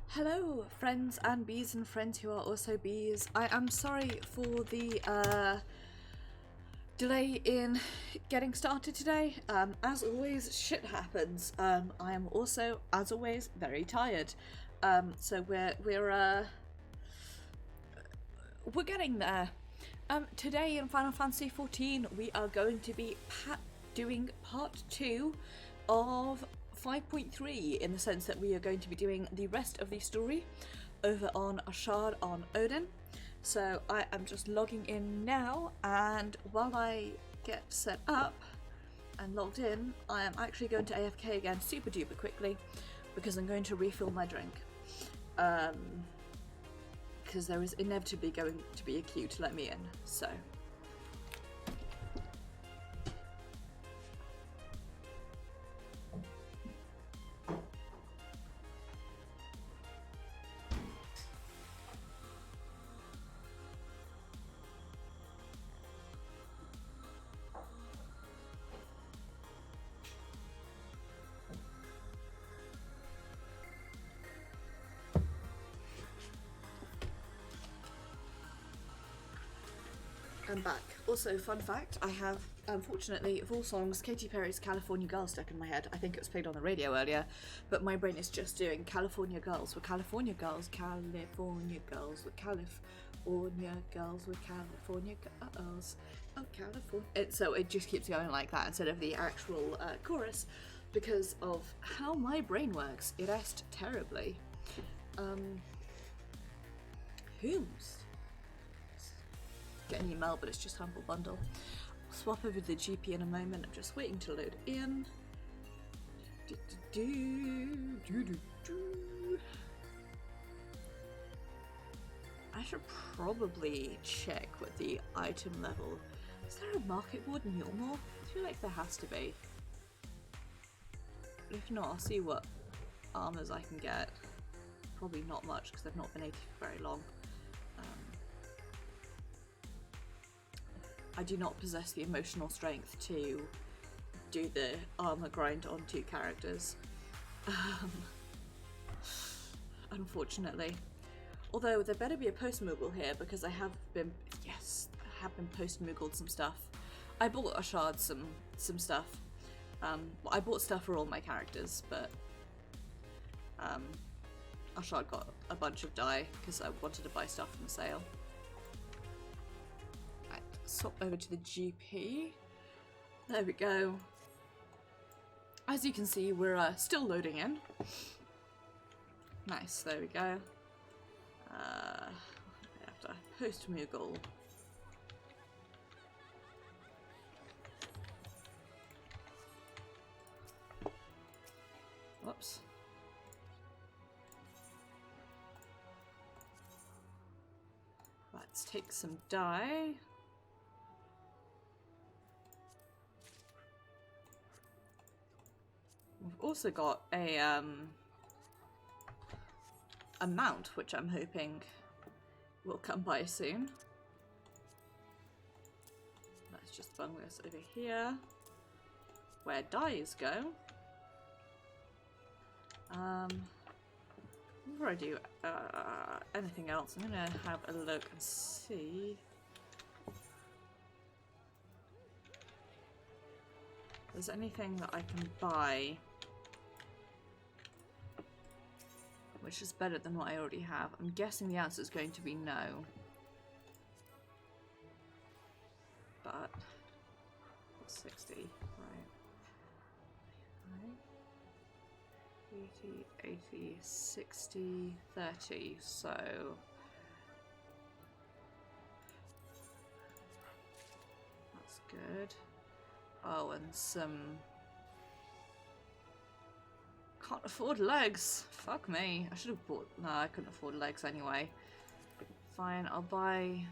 Hello, friends and bees and friends who are also bees. I am sorry for the delay in getting started today. As always, shit happens. I am also, as always, very tired. So we're getting there. Today in Final Fantasy XIV, we are going to be doing part 2 of 5.3 in the sense that we are going to be doing the rest of the story over on a shard on Odin. So I am just logging in now, and while I get set up and logged in, I am actually going to AFK again super duper quickly because I'm going to refill my drink. Because there is inevitably going to be a queue to let me in, so. I'm back. Also, fun fact, I have, unfortunately, of all songs, Katy Perry's California Girl stuck in my head. I think it was played on the radio earlier, but my brain is just doing California Girls with California Girls, California Girls with California Girls with California Girls. Oh, California. So it just keeps going like that instead of the actual chorus because of how my brain works. It est terribly. Whomst? Get an email, but it's just Humble Bundle. I'll swap over to the GP in a moment. I'm just waiting to load in. I should probably check what the item level. Is there a market board in Yulmore? I feel like there has to be. But if not, I'll see what armors I can get. Probably not much because I've not been 80 for very long. I do not possess the emotional strength to do the armor grind on 2 characters. Unfortunately. Although there better be a post-Moogle here because I have been, yes, I have been post-Moogled some stuff. I bought Ashard some stuff. I bought stuff for all my characters, but Ashard got a bunch of dye because I wanted to buy stuff from the sale. Swap over to the GP. There we go. As you can see, we're still loading in. Nice, there we go. After post Moogle. Whoops. Let's take some dye. We've also got a mount, which I'm hoping will come by soon. Let's just bung this over here, where dyes go. Before I do anything else, I'm gonna have a look and see. If there's anything that I can buy which is better than what I already have. I'm guessing the answer is going to be no. But 60, right. 80, 80, 60, 30, so that's good. Oh, and some... Can't afford legs. Fuck me. I should have bought... No, I couldn't afford legs anyway. Fine, I'll buy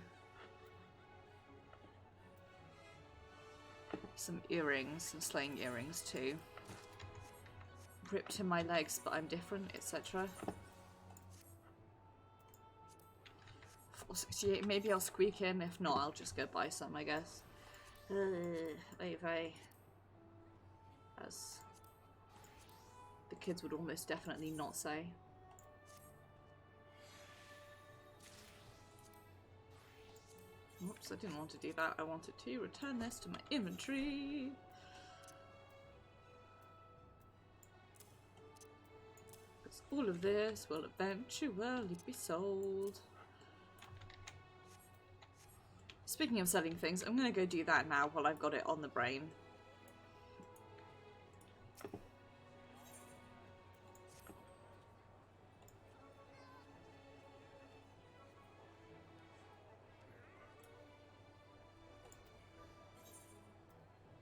some earrings, some slaying earrings too. Ripped in my legs, but I'm different, etc. 468, maybe I'll squeak in. If not, I'll just go buy some, I guess. As the kids would almost definitely not say. I didn't want to do that. I wanted to return this to my inventory. Because all of this will eventually be sold. Speaking of selling things, I'm going to go do that now while I've got it on the brain.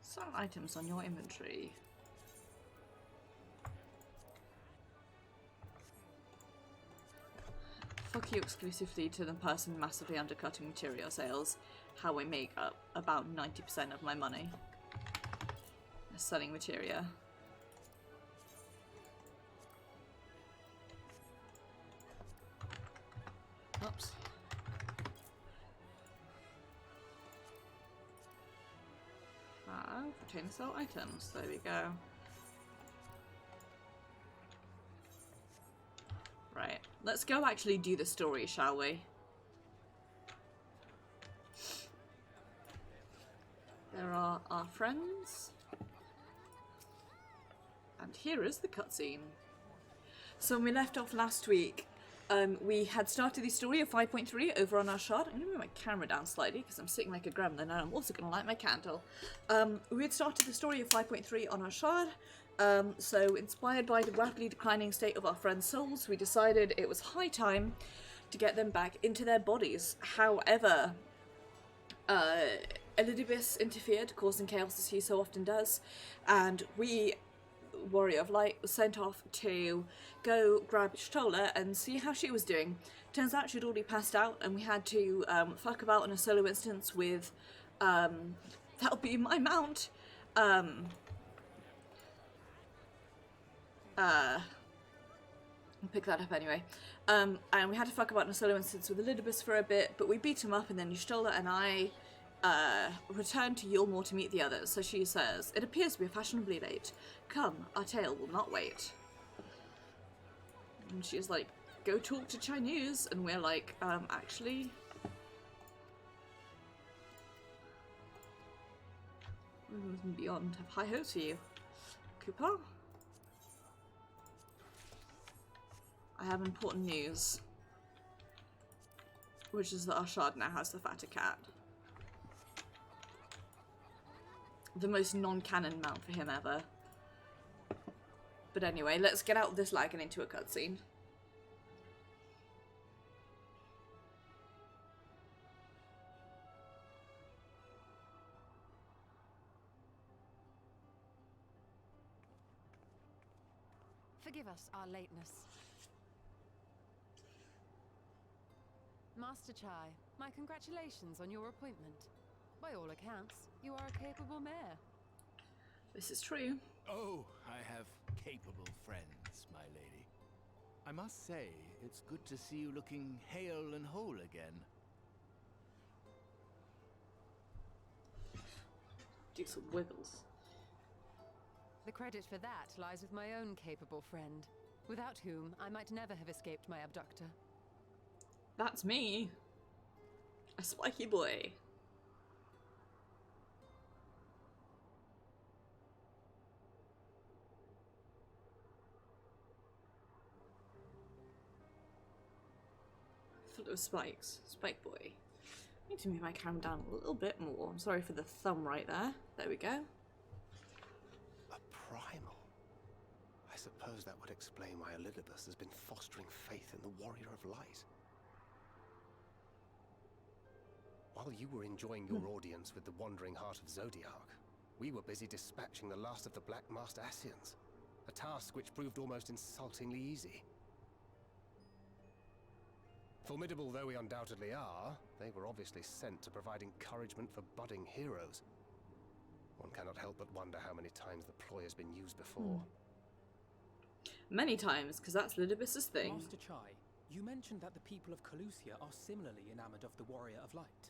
Sell items on your inventory. Fuck you exclusively to the person massively undercutting material sales. How I make up about 90% of my money. Selling materia. Oops. Retain sell items. There we go. Right. Let's go actually do the story, shall we? There are our friends. And here is the cutscene. So when we left off last week, we had started the story of 5.3 over on our shard. I'm going to move my camera down slightly because I'm sitting like a gremlin and I'm also going to light my candle. We had started the story of 5.3 on our shard. So inspired by the rapidly declining state of our friends' souls, we decided it was high time to get them back into their bodies. However, Elidibus interfered, causing chaos as he so often does, and we, Warrior of Light, was sent off to go grab Stola and see how she was doing. Turns out she'd already passed out, and we had to fuck about in a solo instance with that'll be my mount. I'll pick that up anyway. And we had to fuck about in a solo instance with Elidibus for a bit, but we beat him up, and then Stola and I returned to Yulmore to meet the others. So she says, "It appears we are fashionably late. Come, our tale will not wait." And she's like, "Go talk to Chinese," and we're like, actually... and beyond, have high hopes for you. Cooper? I have important news. Which is that our shard now has the fatter cat. The most non-canon mount for him ever. But anyway, let's get out of this lag and into a cutscene. Forgive us our lateness. Master Chai, my congratulations on your appointment. By all accounts, you are a capable mayor. This is true. Oh, I have capable friends, my lady. I must say, it's good to see you looking hale and whole again. Do some wiggles. The credit for that lies with my own capable friend, without whom I might never have escaped my abductor. That's me. A spiky boy. Full of spikes. Spike boy. I need to move my camera down a little bit more. I'm sorry for the thumb right there. There we go. A primal? I suppose that would explain why Elidibus has been fostering faith in the Warrior of Light. While you were enjoying your audience with the Wandering Heart of Zodiark, we were busy dispatching the last of the Black Master Asians, a task which proved almost insultingly easy. Formidable though we undoubtedly are, they were obviously sent to provide encouragement for budding heroes. One cannot help but wonder how many times the ploy has been used before. Many times, because that's Elidibus's thing. Master Chai, you mentioned that the people of Calusia are similarly enamored of the Warrior of Light.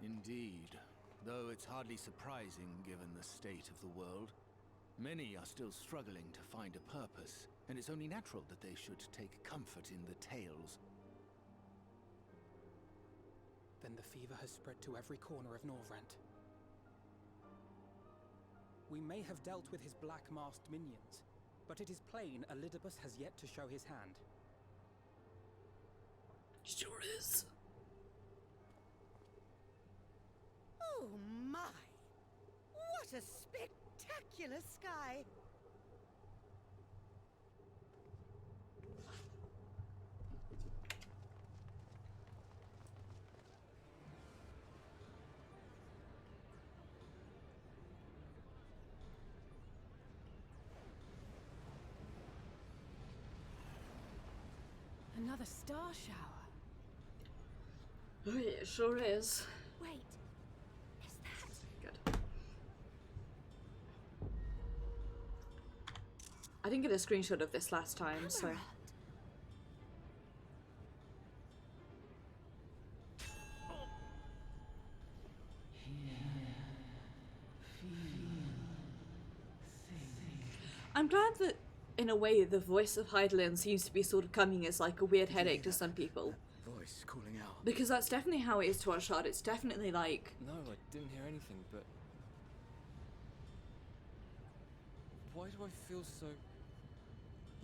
Indeed, though it's hardly surprising given the state of the world. Many are still struggling to find a purpose, and it's only natural that they should take comfort in the tales. then the fever has spread to every corner of Norvrent. We may have dealt with his black-masked minions, but it is plain Elidibus has yet to show his hand. Sure is. Oh my! What a spectacular sky! Another star shower. Oh, yeah, it sure is. Wait, is that? Good. I didn't get a screenshot of this last time, so. Emerald. I'm glad that, in a way, the voice of Heidelin seems to be sort of coming as like a weird headache to some people. Voice calling out. Because that's definitely how it is to our shard. It's definitely like, No, I didn't hear anything, but... Why do I feel so...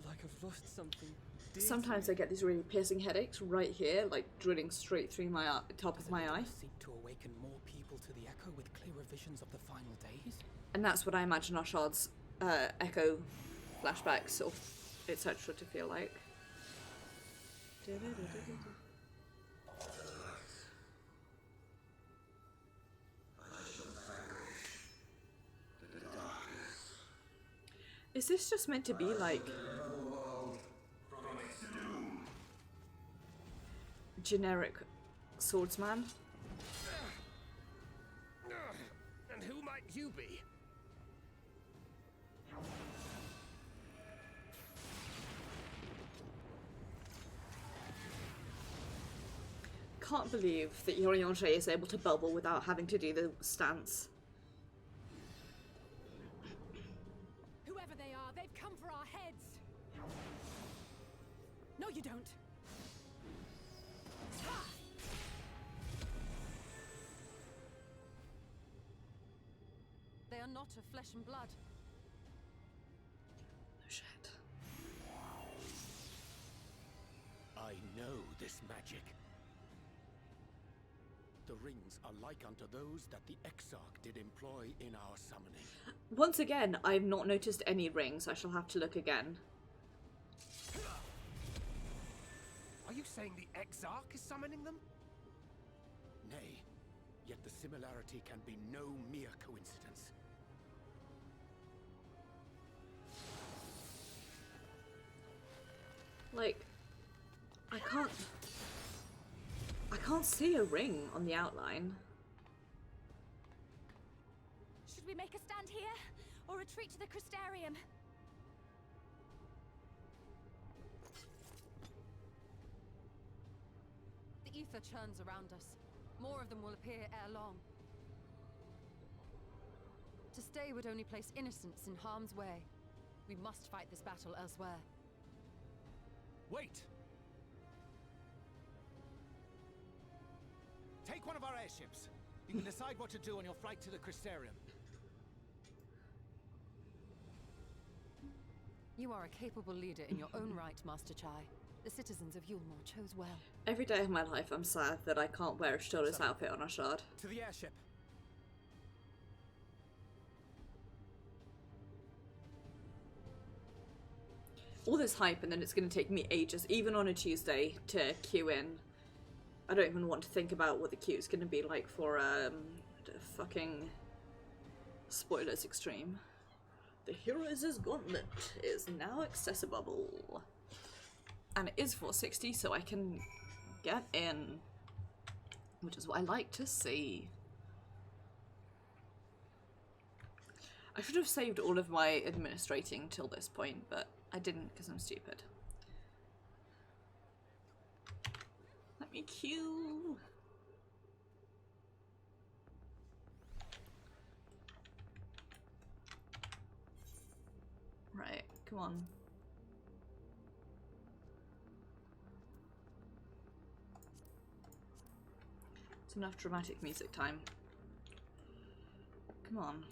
like I've lost something dear to sometimes me? I get these really piercing headaches right here, like drilling straight through my top of my eye. Does Elidibus seek to awaken more people to the Echo with clearer visions of the final days? And that's what I imagine our shards echo flashbacks or etc. to feel like. Is this just meant to be like generic swordsman? And who might you be? Can't believe that Yorionche is able to bubble without having to do the stance. Whoever they are, they've come for our heads. No, you don't. They are not of flesh and blood. No shit. I know this magic. The rings are like unto those that the Exarch did employ in our summoning. Once again, I've not noticed any rings. I shall have to look again. Are you saying the Exarch is summoning them? Nay, yet the similarity can be no mere coincidence. Like, I can't see a ring on the outline. Should we make a stand here? Or retreat to the Crystarium? The ether churns around us. More of them will appear ere long. To stay would only place innocents in harm's way. We must fight this battle elsewhere. Wait! Take one of our airships. You can decide what to do on your flight to the Crystarium. You are a capable leader in your own right, Master Chai. The citizens of Yulmore chose well. Every day of my life I'm sad that I can't wear Ashtora's outfit on our shard. To the airship. All this hype and then it's going to take me ages, even on a Tuesday, to queue in. I don't even want to think about what the queue is going to be like for the fucking spoilers extreme. The Heroes' Gauntlet is now accessible. And it is 460, so I can get in. Which is what I like to see. I should have saved all of my administrating till this point, but I didn't because I'm stupid. Let me queue. Right, come on. It's enough dramatic music time. Come on.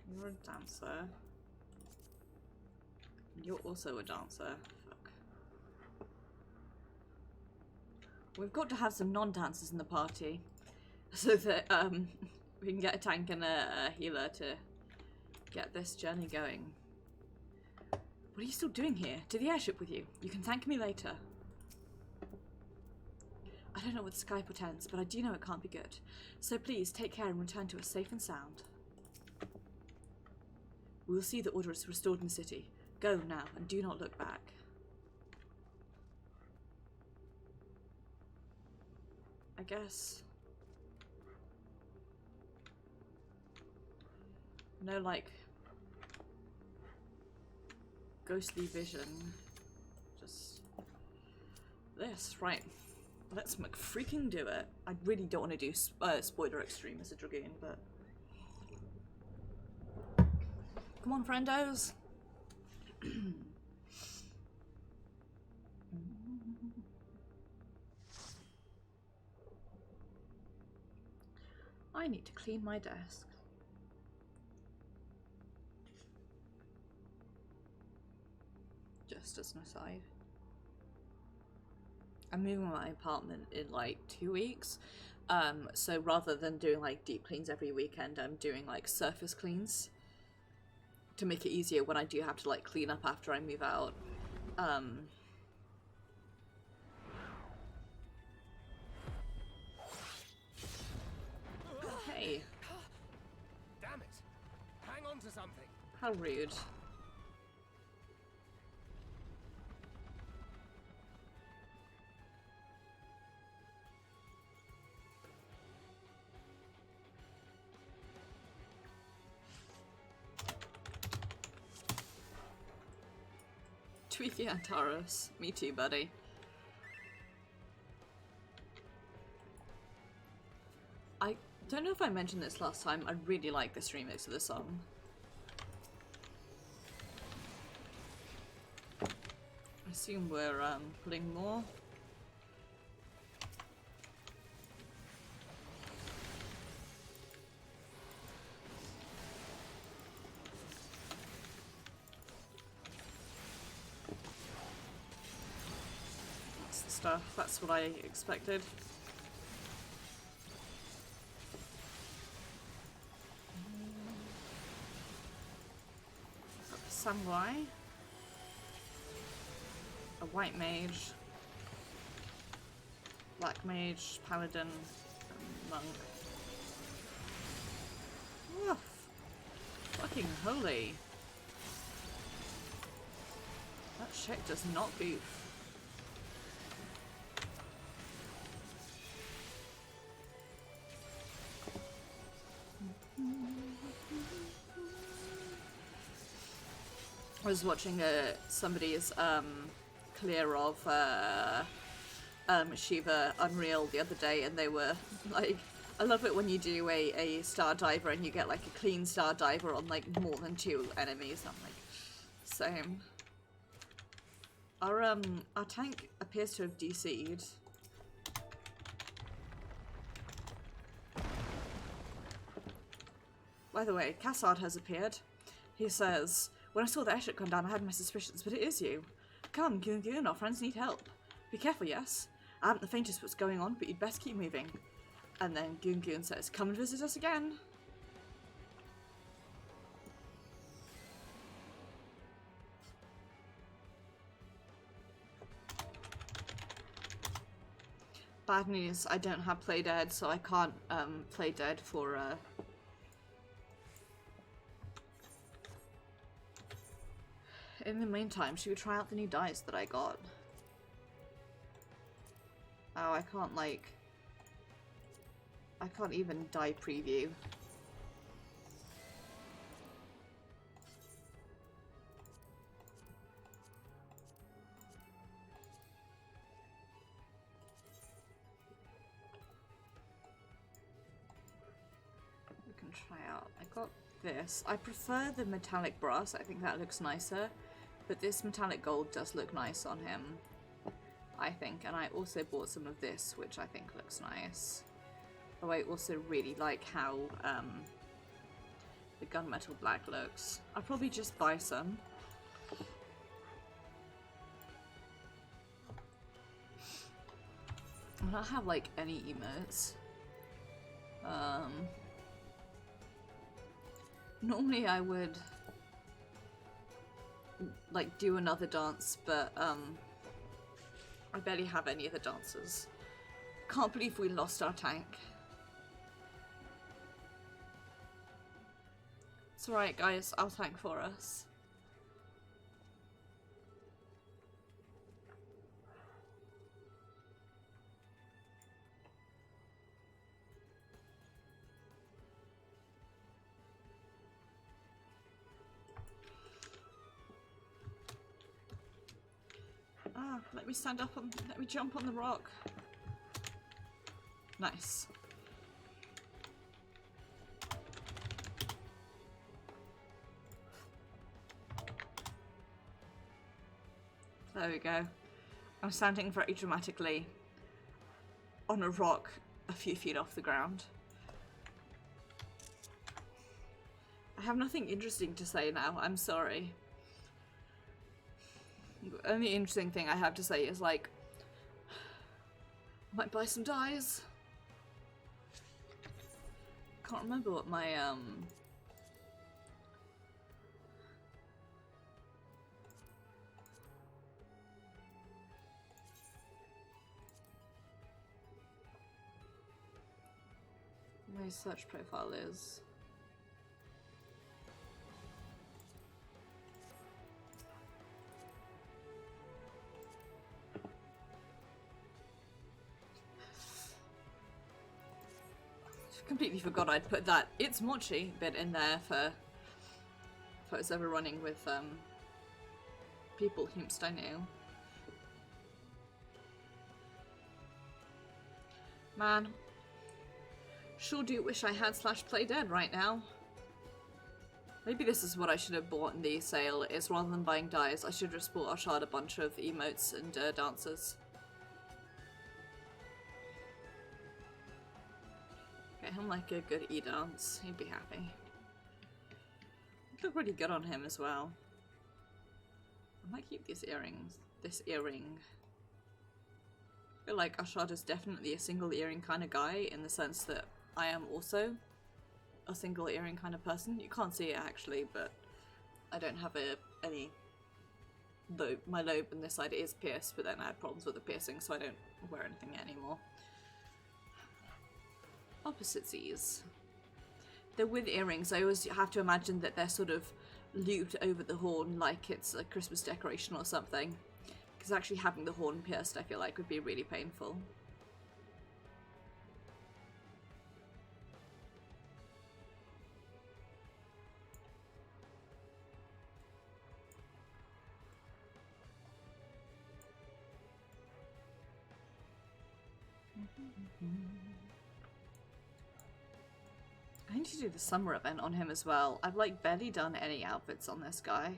You're a dancer. You're also a dancer. Fuck. We've got to have some non-dancers in the party. So that we can get a tank and a healer to get this journey going. What are you still doing here? To the airship with you. You can thank me later. I don't know what the sky portends, but I do know it can't be good. So please, take care and return to us safe and sound. We will see that order is restored in the city. Go now, and do not look back. I guess... no, like... ghostly vision. Just... this, right. Let's freaking do it. I really don't want to do spoiler extreme as a Dragoon, but... come on, friendos! I need to clean my desk. Just as an aside. I'm moving my apartment in like 2 weeks, so rather than doing like deep cleans every weekend, I'm doing like surface cleans to make it easier when I do have to like clean up after I move out. Hey. Damn it! Hang on to something. How rude. Tweaky Antaros. Me too, buddy. I don't know if I mentioned this last time. I really like this remix of the song. I assume we're putting more. That's the stuff. That's what I expected. Samurai, a white mage, black mage, paladin, and monk. Woof. Fucking holy. That shit does not boof. I was watching somebody's clear of Shiva Unreal the other day, and they were like, I love it when you do a star diver and you get like a clean star diver on like more than 2 enemies. I'm like, same. Our tank appears to have DC'd. By the way, Cassard has appeared. He says, when I saw the airship come down, I had my suspicions, but it is you. Come, Goon Goon, our friends need help. Be careful, yes? I haven't the faintest what's going on, but you'd best keep moving. And then Goon Goon says, come and visit us again. Bad news, I don't have Play Dead, so I can't play Dead for in the meantime, should we try out the new dice that I got? Oh, I can't like... I can't even die preview. We can try out. I got this. I prefer the metallic brass. I think that looks nicer. But this metallic gold does look nice on him, I think. And I also bought some of this, which I think looks nice. Though I also really like how the gunmetal black looks. I'll probably just buy some. I don't have like any emotes. Normally I would like do another dance, but I barely have any of the dances. Can't believe we lost our tank. It's alright guys, I'll tank for us. Ah, let me stand up and let me jump on the rock. Nice. There we go. I'm standing very dramatically on a rock a few feet off the ground. I have nothing interesting to say now, I'm sorry. The only interesting thing I have to say is like, I might buy some dyes. Can't remember what my my search profile is. Completely forgot I'd put that "it's mochi" bit in there for if I was ever running with people whomst I knew. Man, sure do wish I had /play dead right now. Maybe this is what I should have bought in the sale, is rather than buying dyes, I should have just bought Ashad a bunch of emotes and dancers. Get him like a good e-dance, he'd be happy. Look pretty good on him as well. I might keep these earrings. This earring. I feel like Ashad is definitely a single earring kind of guy, in the sense that I am also a single earring kind of person. You can't see it actually, but I don't have any lobe. My lobe on this side is pierced, but then I had problems with the piercing, so I don't wear anything anymore. Opposites. They're with earrings. I always have to imagine that they're sort of looped over the horn like it's a Christmas decoration or something. Because actually having the horn pierced, I feel like, would be really painful. I need to do the summer event on him as well. I've like barely done any outfits on this guy.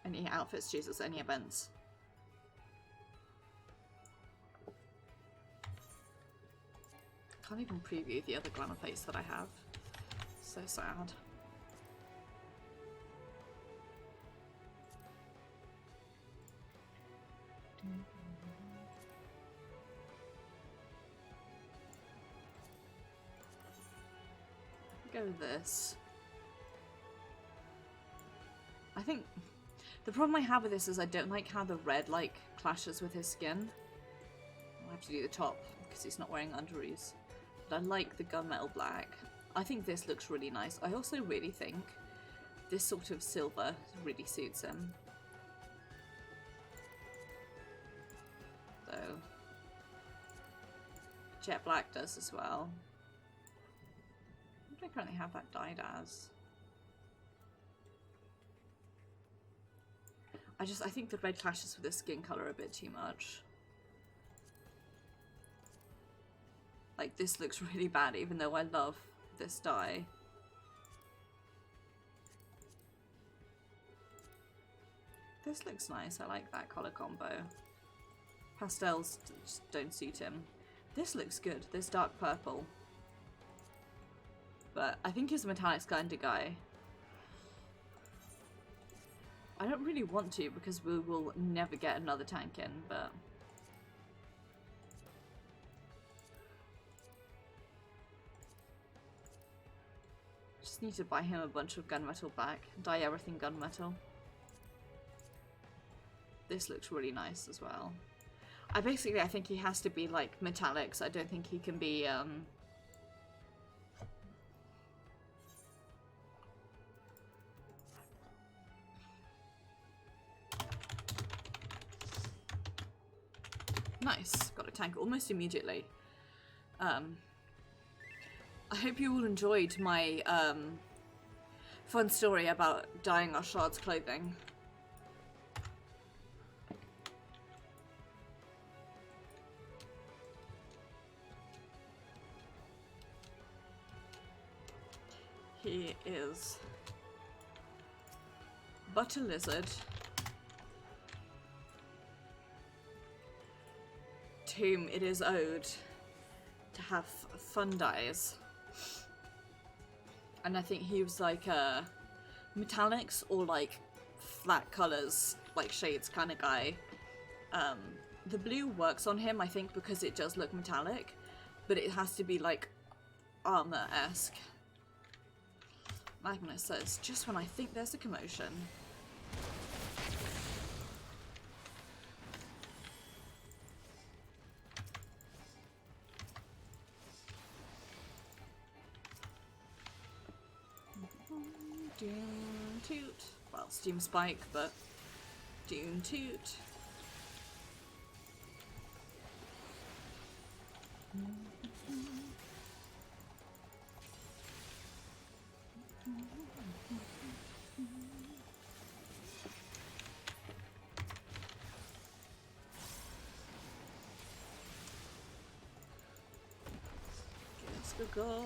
Any outfits, Jesus, any events. Can't even preview the other glamour face that I have. So sad. Go with this. I think the problem I have with this is I don't like how the red like clashes with his skin. I'll have to do the top because he's not wearing underoos. But I like the gunmetal black. I think this looks really nice. I also really think this sort of silver really suits him. So jet black does as well. What do I currently have that dyed as? I think the red clashes with the skin colour a bit too much. Like, this looks really bad even though I love this dye. This looks nice. I like that color combo. Pastels just don't suit him. This looks good. This dark purple. But I think he's a metallics kind of guy. I don't really want to because we will never get another tank in, but... Just need to buy him a bunch of gunmetal back. Dye everything gunmetal. This looks really nice as well. I think he has to be like metallics. I don't think he can be nice. Got a tank almost immediately. I hope you all enjoyed my fun story about dyeing our shards clothing. He is but a lizard to whom it is owed to have fun dyes. And I think he was like a metallics or like flat colors, like shades kind of guy. The blue works on him, I think, because it does look metallic, but it has to be like armor-esque. Magnus says, just when I think there's a commotion. Doom toot. Well, steam spike, but doom toot. Let's go.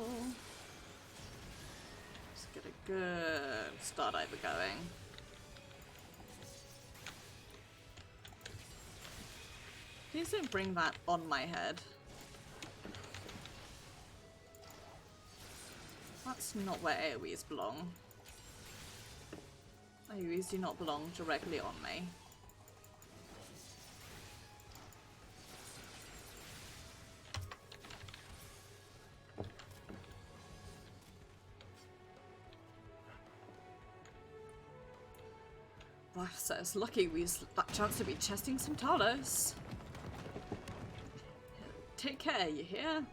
Let's get a good start over going. Please don't bring that on my head. That's not where AoEs belong. AoEs do not belong directly on me. Well, so it's lucky we that chance to be testing some Talos. Take care, you hear?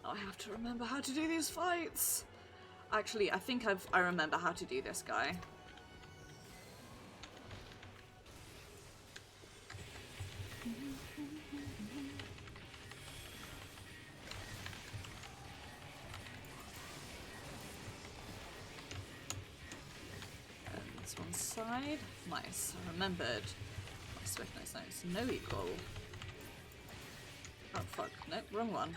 I have to remember how to do these fights. Actually, I think I remember how to do this guy. And this one side. Nice. I remembered. My swiftness notes. No equal. Oh fuck. Nope, wrong one.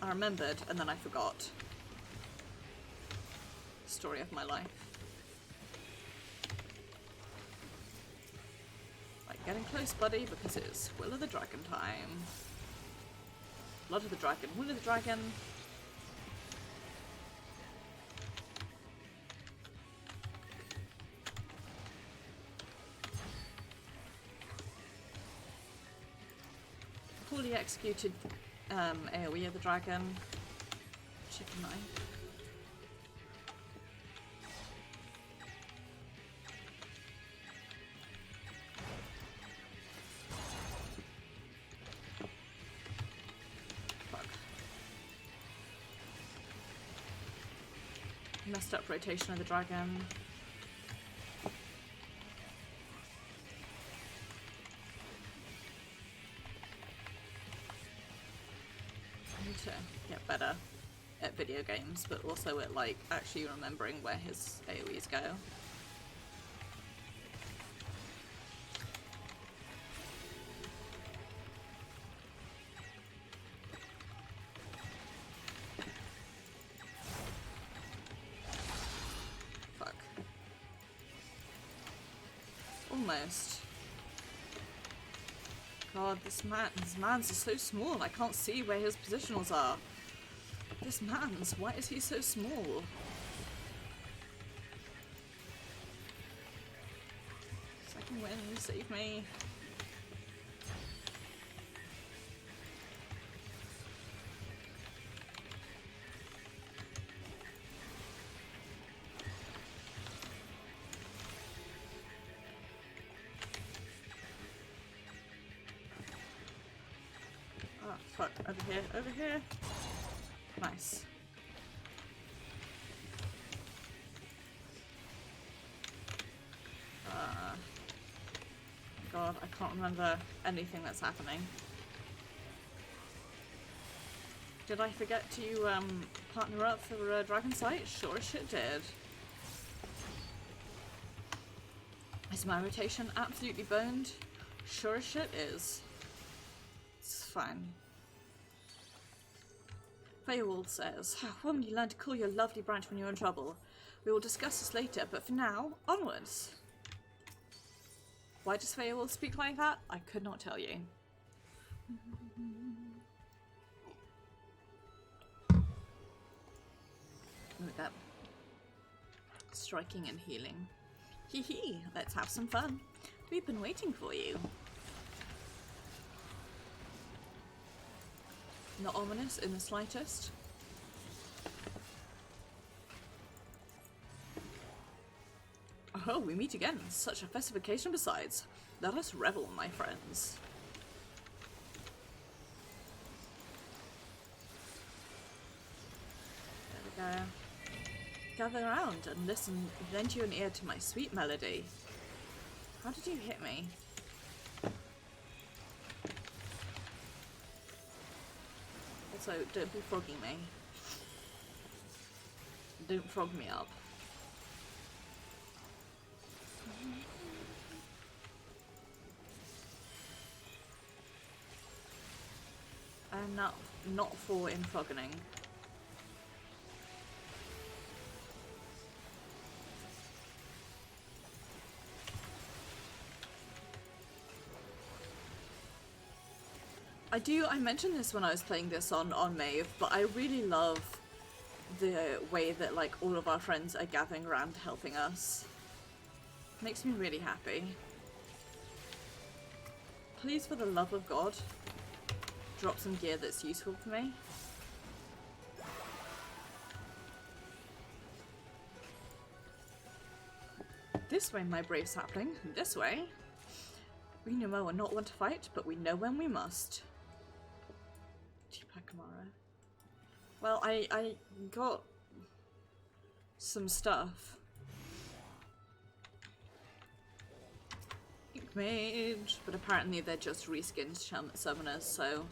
I remembered, and then I forgot. Story of my life. Right, getting close, buddy, because it's Will of the Dragon time. Blood of the Dragon, Will of the Dragon. Poorly executed AoE of the dragon. Chicken knife. Fuck. Messed up rotation of the dragon. To get better at video games, but also at like actually remembering where his AoEs go. Almost. God, this man's is so small. I can't see where his positionals are. This man's, why is he so small? Second wind, save me. Oh, fuck. Over here, over here. Nice. God, I can't remember anything that's happening. Did I forget to partner up for Dragon Sight? Sure as shit did. Is my rotation absolutely boned? Sure as shit is. It's fine. Feywald says, when will you learn to call your lovely branch when you're in trouble? We will discuss this later, but for now, onwards. Why does Feywald speak like that? I could not tell you. Look at that. Striking and healing. Hee hee, let's have some fun. We've been waiting for you. Not ominous in the slightest. Oh, we meet again. Such a festive occasion besides. Let us revel, my friends. There we go. Gather around and listen, lend you an ear to my sweet melody. How did you hit me? Also, don't be frogging me. Don't frog me up. I'm not for infroggening. I mentioned this when I was playing this on Maeve, but I really love the way that like all of our friends are gathering around helping us. Makes me really happy. Please, for the love of God, drop some gear that's useful for me. This way, my brave sapling. This way. We know we're not one to fight, but we know when we must. Kamara. Well, I got some stuff. Ink Mage, but apparently they're just reskinned summoners, so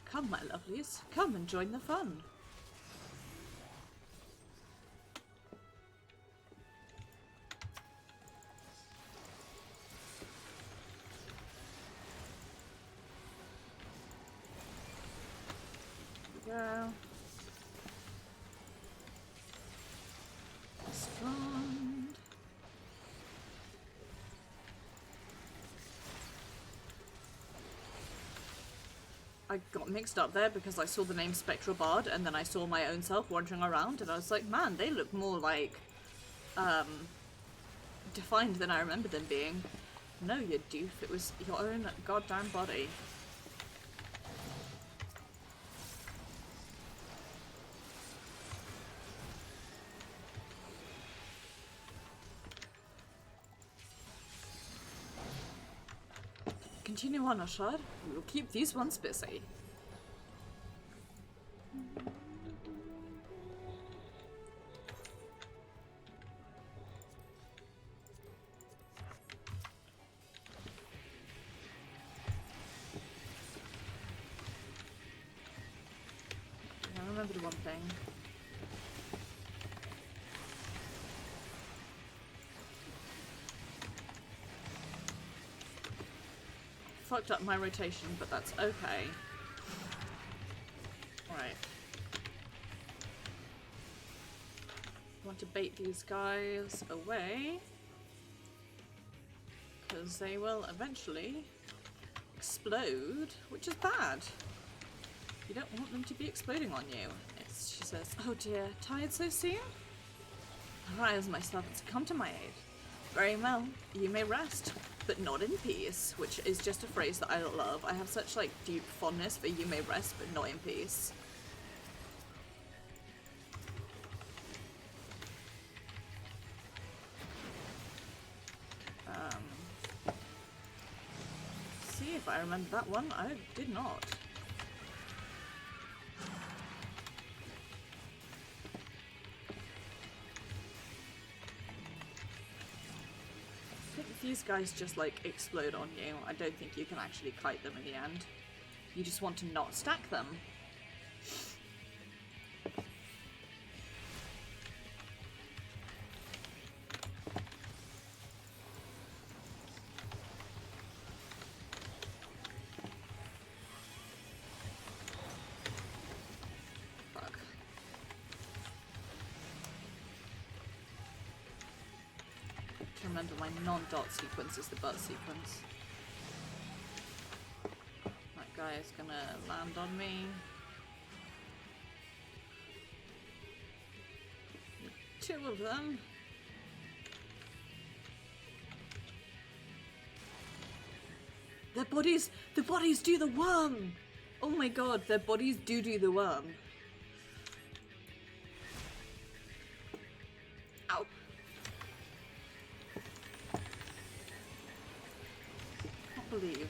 come my lovelies, come and join the fun. Go. Strong. I got mixed up there because I saw the name Spectral Bard and then I saw my own self wandering around and I was like, man, they look more like defined than I remember them being. No, you doof, it was your own goddamn body. Continue on, Ashad. We will keep these ones busy. I remembered one thing. Fucked up my rotation, but that's okay. Alright. Want to bait these guys away. because they will eventually explode, which is bad. You don't want them to be exploding on you. She says, "Oh dear, tired so soon? Arise, my servants, come to my aid. Very well, you may rest, but not in peace," which is just a phrase that I love. I have such like deep fondness for "you may rest, but not in peace." See if I remember that one. I did not. These guys just like explode on you. I don't think you can actually kite them in the end. You just want to not stack them. Fuck. Remember, my non-dot sequence is the butt sequence. That guy is gonna land on me. Two of them. The bodies do the worm! Oh my god, their bodies do the worm. Ow. Believe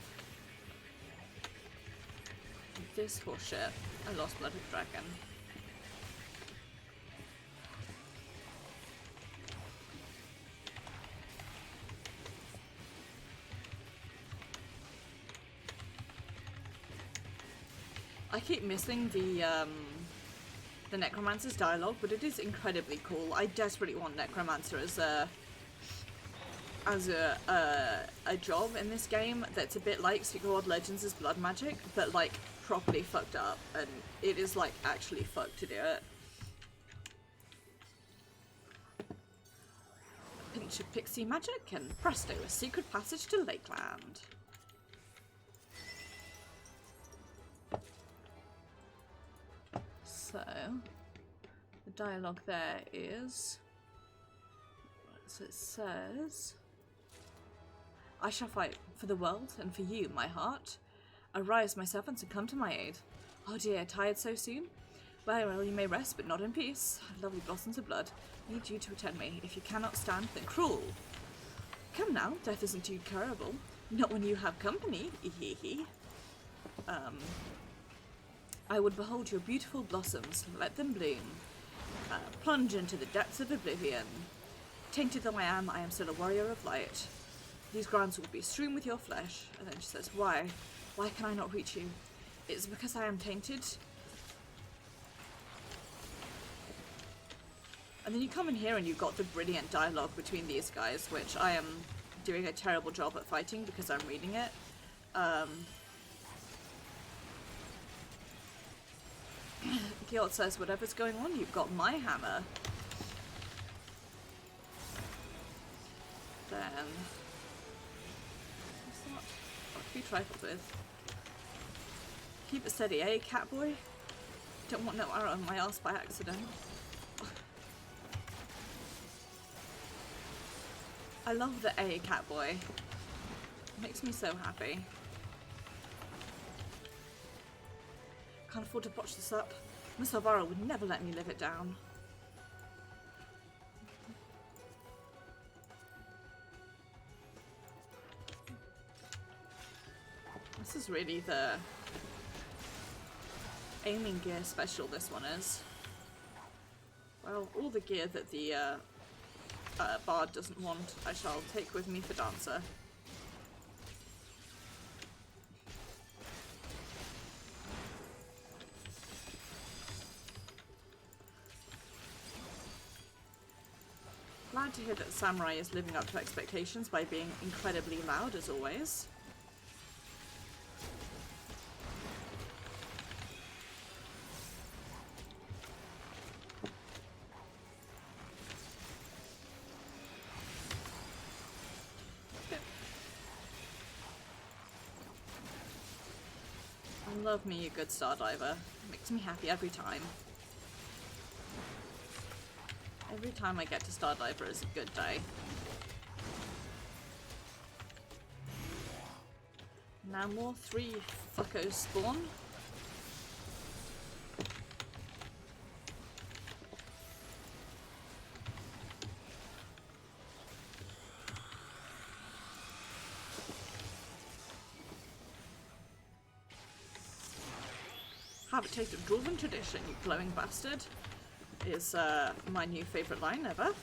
this horseshit. I lost Blood of the Dragon. I keep missing the Necromancer's dialogue, but it is incredibly cool. I desperately want Necromancer as a job in this game that's a bit like Secret World Legends' Blood Magic, but like properly fucked up, and it is like actually fucked to do it. A pinch of pixie magic and presto, a secret passage to Lakeland. So the dialogue there is, so it says, "I shall fight for the world and for you, my heart. Arise, my servants, and come to my aid. Oh dear, tired so soon? Well, you may rest, but not in peace. Lovely blossoms of blood, need you to attend me. If you cannot stand, then crawl. Come now, death isn't too terrible. Not when you have company, hee. I would behold your beautiful blossoms, let them bloom. Plunge into the depths of oblivion. Tainted though I am still a warrior of light. These grounds will be strewn with your flesh." And then she says, "Why? Why can I not reach you? It's because I am tainted." And then you come in here and you've got the brilliant dialogue between these guys, which I am doing a terrible job at fighting because I'm reading it. Giot says, "Whatever's going on, you've got my hammer." Then what's that? What to be trifled with. Keep it steady, eh, catboy? Don't want no arrow on my ass by accident. I love the A, catboy. It makes me so happy. Can't afford to botch this up. Miss Alvaro would never let me live it down. This is really the aiming gear special, this one is. Well, all the gear that the bard doesn't want, I shall take with me for Dancer. Glad to hear that Samurai is living up to expectations by being incredibly loud as always. Love me a good star diver. Makes me happy every time. Every time I get to star diver is a good day. Now more 3 fuckos spawn. Have a taste of Dwarven tradition, you glowing bastard, is my new favourite line ever.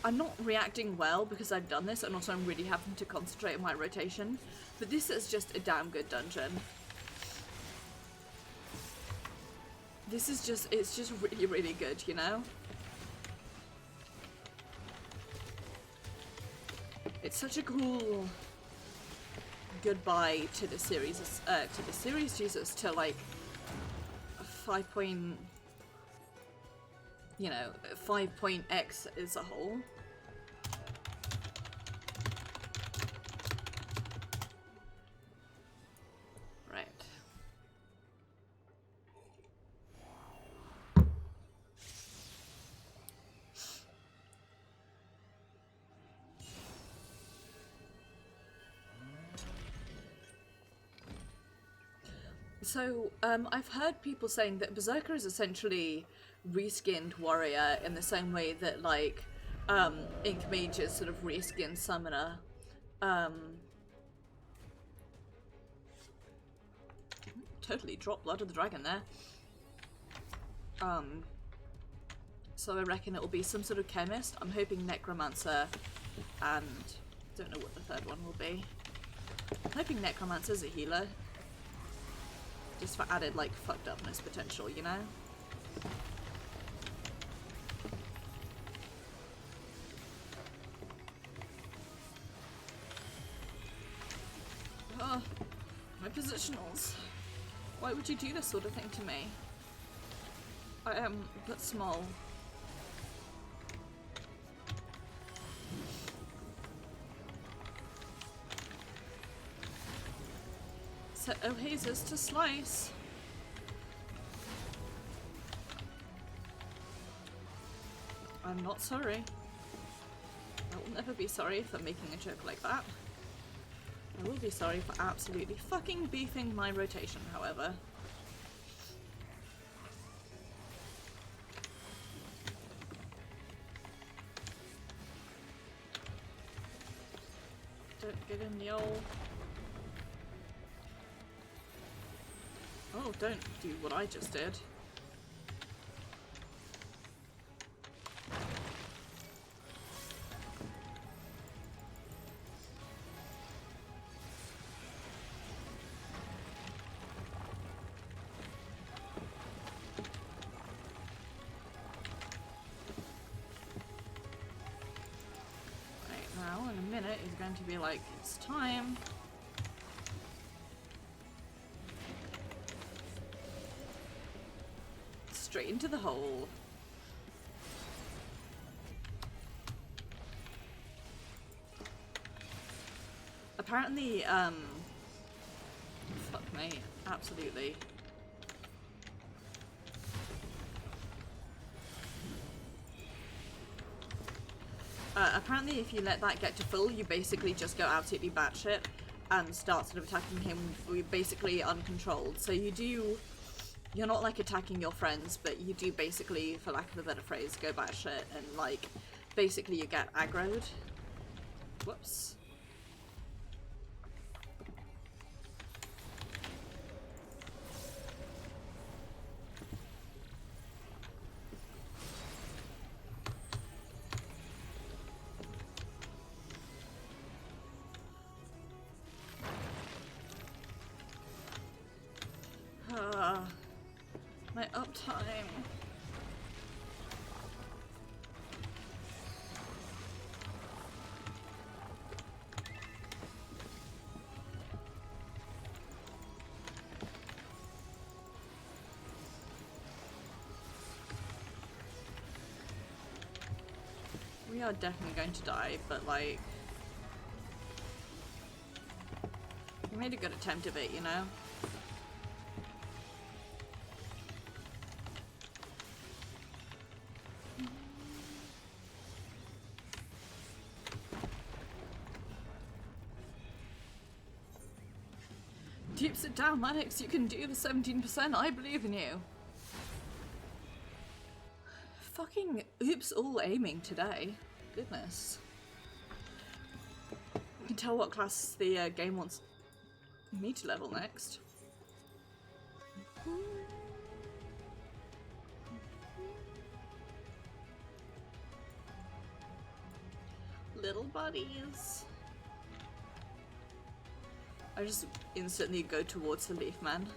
I'm not reacting well because I've done this, and also I'm really having to concentrate on my rotation, but this is just a damn good dungeon. This is just, it's just really, really good, you know? It's such a cool goodbye to the series, Jesus, to like 5.x as a whole. Right. So, I've heard people saying that Berserker is essentially reskinned warrior in the same way that, like, Ink Mage is sort of reskinned summoner. Totally dropped Blood of the Dragon there. So I reckon it will be some sort of chemist. I'm hoping necromancer, and don't know what the third one will be. I'm hoping necromancer's a healer. Just for added, like, fucked upness potential, you know? Oh, my positionals. Why would you do this sort of thing to me? I am but small. Set Ohazes to slice. I'm not sorry. I will never be sorry for making a joke like that. I will be sorry for absolutely fucking beefing my rotation, however. Don't get in the old... Oh, don't do what I just did. Now, in a minute, is going to be like, it's time. Straight into the hole. Apparently, fuck me, absolutely. Apparently if you let that get to full, you basically just go absolutely batshit and start sort of attacking him basically uncontrolled. So you're not like attacking your friends, but you do basically, for lack of a better phrase, go batshit and like, basically you get aggroed. Whoops. My uptime. We are definitely going to die, but like... We made a good attempt of it, you know? Deep, sit down, Lennox. You can do the 17%. I believe in you. Fucking oops, all aiming today. Goodness. You can tell what class the game wants me to level next. Little buddies. I just instantly go towards the leaf man.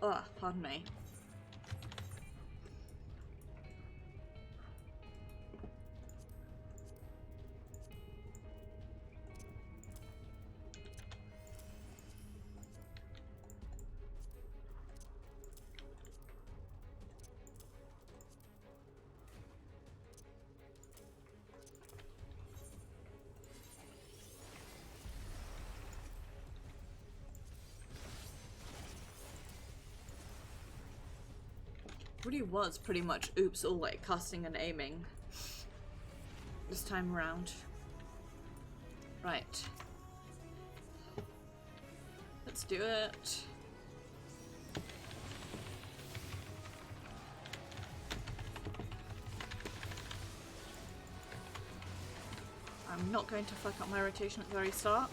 Oh, pardon me. Really was pretty much oops all like casting and aiming this time around. Right. Let's do it. I'm not going to fuck up my rotation at the very start.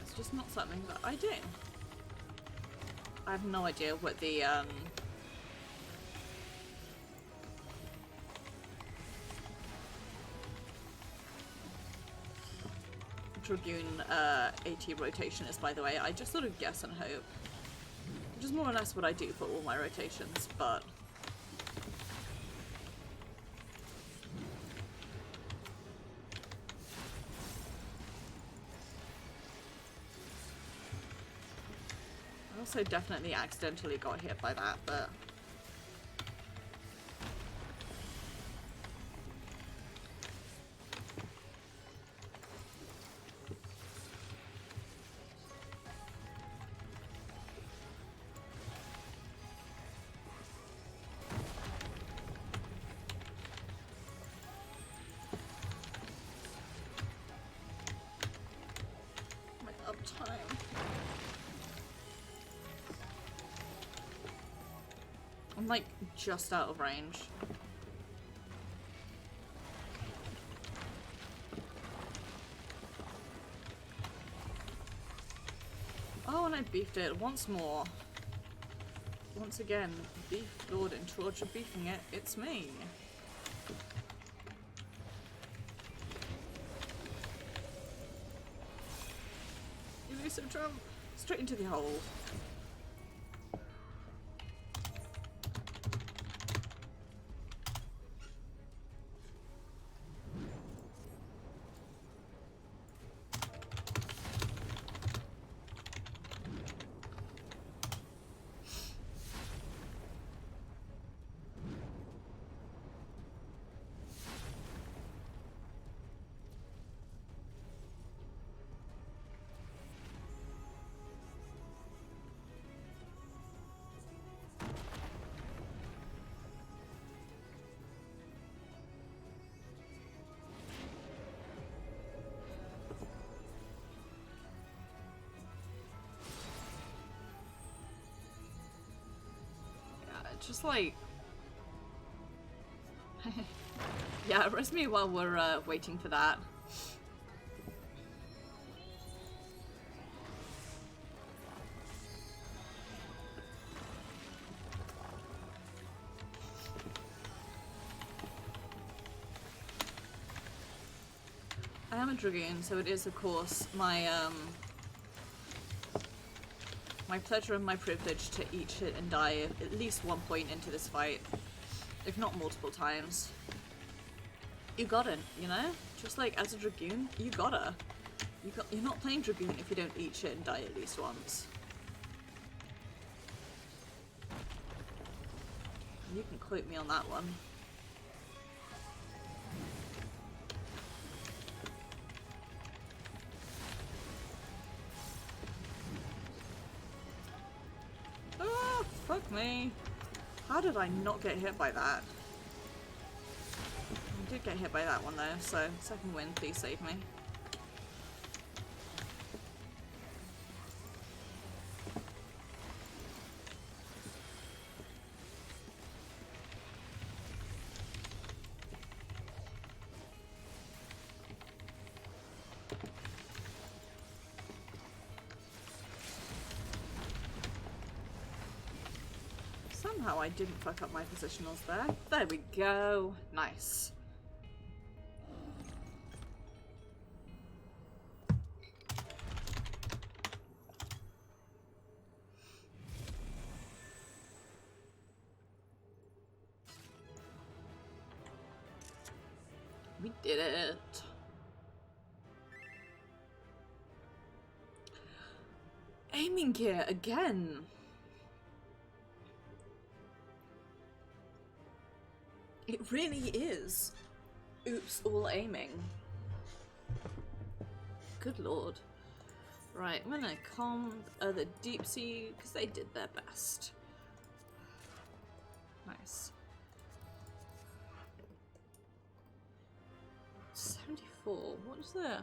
It's just not something that I do. I have no idea what the Dragoon AT rotation is, by the way. I just sort of guess and hope. Which is more or less what I do for all my rotations, but I also definitely accidentally got hit by that, but my uptime. I'm like just out of range. Oh, and I beefed it once more. Once again, Beef Lord in charge of beefing it. It's me. Elusive Trump. Straight into the hole. Just like yeah, rest me while we're waiting for that. I am a dragoon, so it is of course my my pleasure and my privilege to eat shit and die at least one point into this fight, if not multiple times. You gotta, you know? Just like as a dragoon, you gotta. You're not playing dragoon if you don't eat shit and die at least once. You can quote me on that one. Ah, fuck me. How did I not get hit by that? I did get hit by that one though, so second win, please save me. Somehow I didn't fuck up my positionals there. There we go. Nice. We did it. Aiming gear again. It really is. Oops, all aiming. Good lord. Right, I'm gonna calm the deep sea because they did their best. Nice. 74. What does the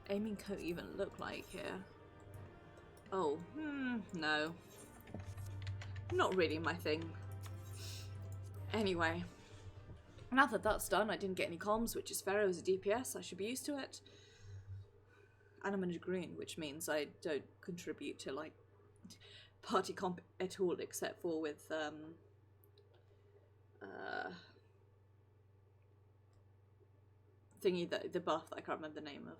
aiming coat even look like here? Oh, no. Not really my thing. Anyway, now that that's done, I didn't get any comms, which is fair. As a DPS, I should be used to it. And I'm in a green, which means I don't contribute to like party comp at all, except for with thingy, the buff that I can't remember the name of.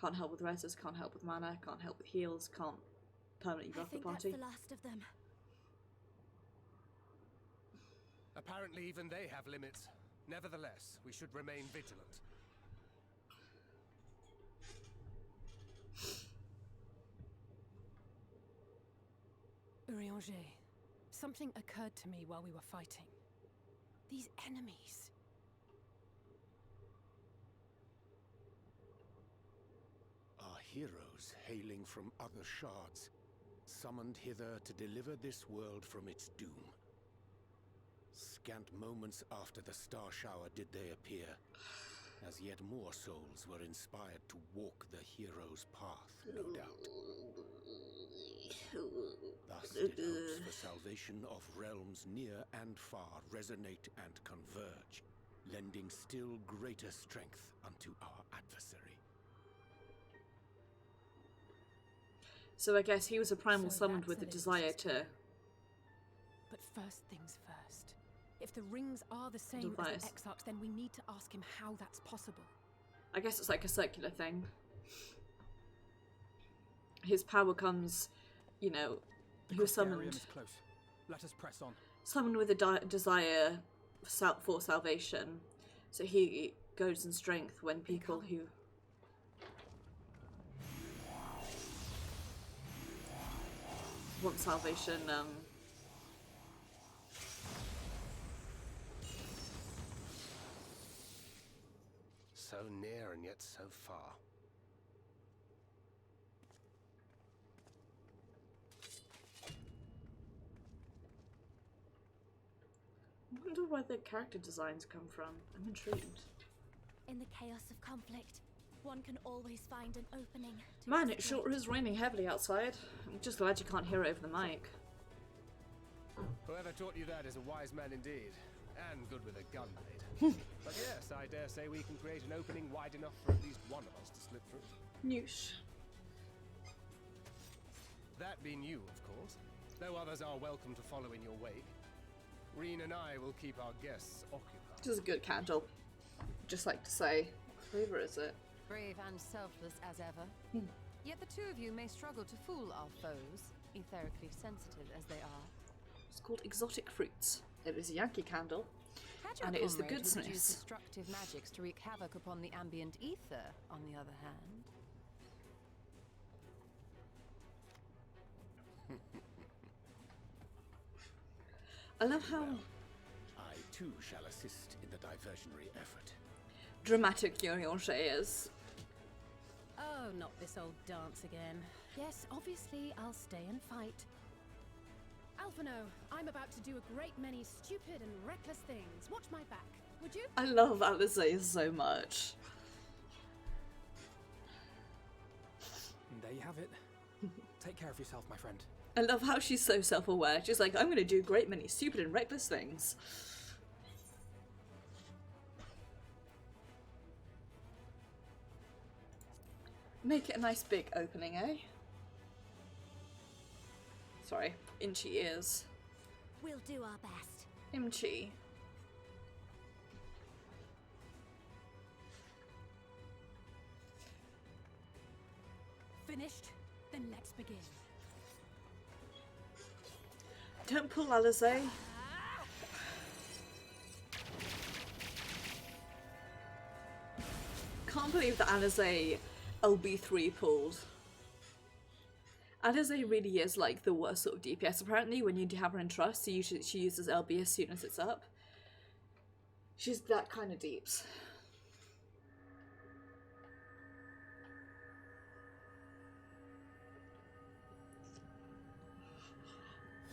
Can't help with reses, can't help with mana, can't help with heals, can't permanently buff the party. That's the last of them. Apparently even they have limits. Nevertheless, we should remain vigilant. Urianger, something occurred to me while we were fighting. These enemies. Are heroes hailing from other shards, summoned hither to deliver this world from its doom. Scant moments after the star shower did they appear, as yet more souls were inspired to walk the hero's path, no doubt. Thus did hopes for salvation of realms near and far resonate and converge, lending still greater strength unto our adversary. So I guess he was a primal So summoned that's with the an desire interesting to... But first things first. If the rings are the same Device. as the Exarchs, then we need to ask him how that's possible. I guess it's like a circular thing. His power comes, you know, The he was Crystarium summoned, is close. Let us press on. summoned with a desire for salvation. So he goes in strength when people who... want salvation, So near and yet so far. I wonder where the character designs come from. I'm intrigued. In the chaos of conflict, one can always find an opening. Man, it sure is raining heavily outside. I'm just glad you can't hear over the mic. Whoever taught you that is a wise man indeed, and good with a gun blade. But yes, I dare say we can create an opening wide enough for at least one of us to slip through. Noosh. That being you, of course, though others are welcome to follow in your wake. Reen and I will keep our guests occupied. This is a good candle. just like to say. What flavour is it? Brave and selfless as ever. Yet the two of you may struggle to fool our foes, etherically sensitive as they are. It's called exotic fruits. It is a Yankee candle. Had your And it is the comrade who goodsmiths. used destructive magics to wreak havoc upon the ambient ether, on the other hand. I love how I too shall assist in the diversionary effort. dramatic Yorionshe is. Oh, not this old dance again. Yes, obviously I'll stay and fight. Alphino, I'm about to do a great many stupid and reckless things. Watch my back, would you? I love Alizé so much. And there you have it. Take care of yourself, my friend. I love how she's so self-aware. She's like, I'm going to do a great many stupid and reckless things. Make it a nice big opening, eh? Sorry, Inchi ears. We'll do our best. Imchi. Finished? Then let's begin. Don't pull Alizé. Can't believe that Alizé LB3 pulled. Alizé really is like the worst sort of DPS. Apparently when you have her in trust, she uses LB as soon as it's up. She's that kind of deeps.